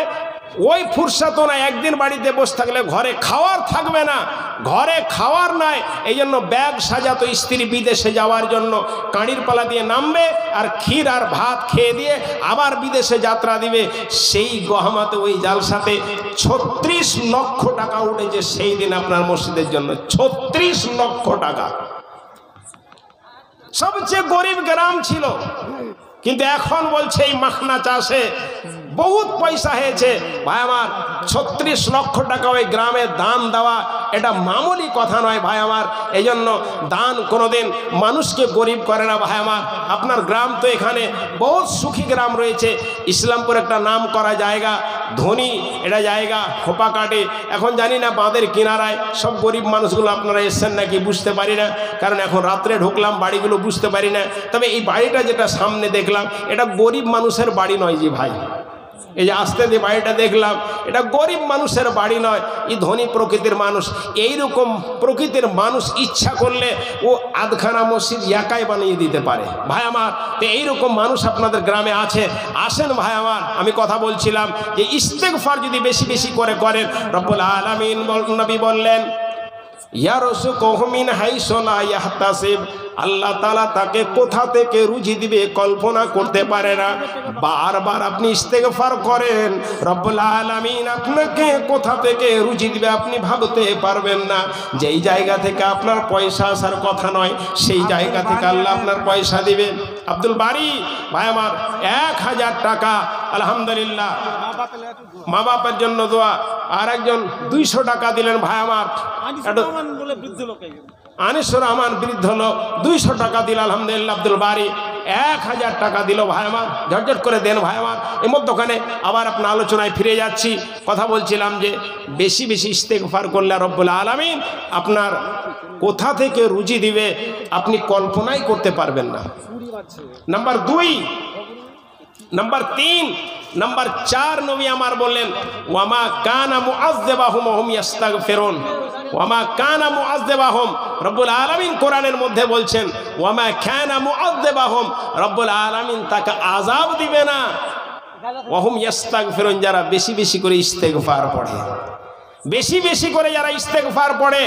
ওই ফুরসাতো না, একদিন বাড়িতে বসে থাকলে ঘরে খাওয়ার থাকবে না, ঘরে খাওয়ার নাই, এই জন্য ব্যাগ সাজাতো স্ত্রী বিদেশে যাওয়ার জন্য। কাঁড়ির পালা দিয়ে নামবে আর ক্ষীর আর ভাত খেয়ে দিয়ে আবার বিদেশে যাত্রা দিবে। সেই গহমাতে ওই জালসাতে 36 লক্ষ টাকা উঠেছে সেই দিন আপনার মসজিদের জন্য, 36 লক্ষ টাকা। সবচেয়ে গরিব গ্রাম ছিল, কিন্তু এখন বলছে এই মাখনা চাষে বহুত পয়সা হয়েছে। ভাই আমার 36 লক্ষ টাকা ওই গ্রামে দান দেওয়া এটা মামুলি কথা নয় ভাই আমার। এই জন্য দান কোনোদিন মানুষকে গরিব করে না ভাই আমার। আপনার গ্রাম তো এখানে বহুত সুখী গ্রাম রয়েছে, ইসলামপুর একটা নাম করা জায়গা, ধনী এটা জায়গা, খোপা কাটে। এখন জানি না বাঁধের কিনারায় সব গরিব মানুষগুলো আপনারা এসছেন নাকি বুঝতে পারি না, কারণ এখন রাত্রে ঢুকলাম বাড়িগুলো বুঝতে পারি না। তবে এই বাড়িটা যেটা সামনে দেখলাম এটা গরিব মানুষের বাড়ি নয় জি ভাই, এই যে আস্তে দিয়ে বাড়িটা দেখলাম, এটা গরিব মানুষের বাড়ি নয়, এই ধনী প্রকৃতির মানুষ। এইরকম প্রকৃতির মানুষ ইচ্ছা করলে ও আধখানা মসজিদ একাই বানিয়ে দিতে পারে ভাই আমার। তো এইরকম মানুষ আপনাদের গ্রামে আছে, আসেন ভাই আমার। আমি কথা বলছিলাম যে ইস্তেগফার যদি বেশি বেশি করে করেন, রব্বুল আলামিন নবী বললেন ইয়ারযুকুহু মিন হাইসু লা ইয়াহতাসিব, আল্লাহ তাআলা তাকে কোথা থেকে রুজি দিবে কল্পনা করতে পারে না। বারবার আপনি ইস্তেগফার করেন, রব্বুল আলামিন আপনাকে কোথা থেকে রুজি দিবে আপনি ভাবতে পারবেন না। যেই জায়গা থেকে আপনার পয়সা আসার কথা নয়, সেই জায়গা থেকে আল্লাহ আপনার পয়সা দিবেন। আব্দুল বারী ভাই আমার 1000 টাকা আলহামদুলিল্লাহ মা বাপের জন্য দোয়া। আর একজন 200 টাকা দিলেন ভাই আমার, আনিসুর রহমান বৃদ্ধ লোক 200 টাকা দিল আলহামদুলিল্লাহ। আব্দুল বারী 1000 টাকা দিল ভাই আমার, ঝটঝট করে দেন ভাই আমার। এই মধ্যখানে আবার আপনার আলোচনায় ফিরে যাচ্ছি। কথা বলছিলাম যে বেশি বেশি ইস্তেগফার করলে রব্বুল আলামিন আপনার কোথা থেকে রুজি দিবে আপনি কল্পনাই করতে পারবেন না। নাম্বার 2, নাম্বার 3, নাম্বার 4 নবী আমার বললেন ওয়ামা কানা মুআযযাবাহুম ওয়া হুম ইস্তাগফিরুন। ওয়ামা কানা মুআযযাবাহুম, রব্বুল আলামিন কোরআনের মধ্যে বলছেন ওয়ামা কানা মুআযযাবাহুম, রব্বুল আলামিন তাকে আযাব দিবে না। ওয়া হুম ইস্তাগফিরুন, যারা বেশি বেশি করে ইস্তেগফার পড়ে, বেশি বেশি করে যারা ইস্তেগফার পড়ে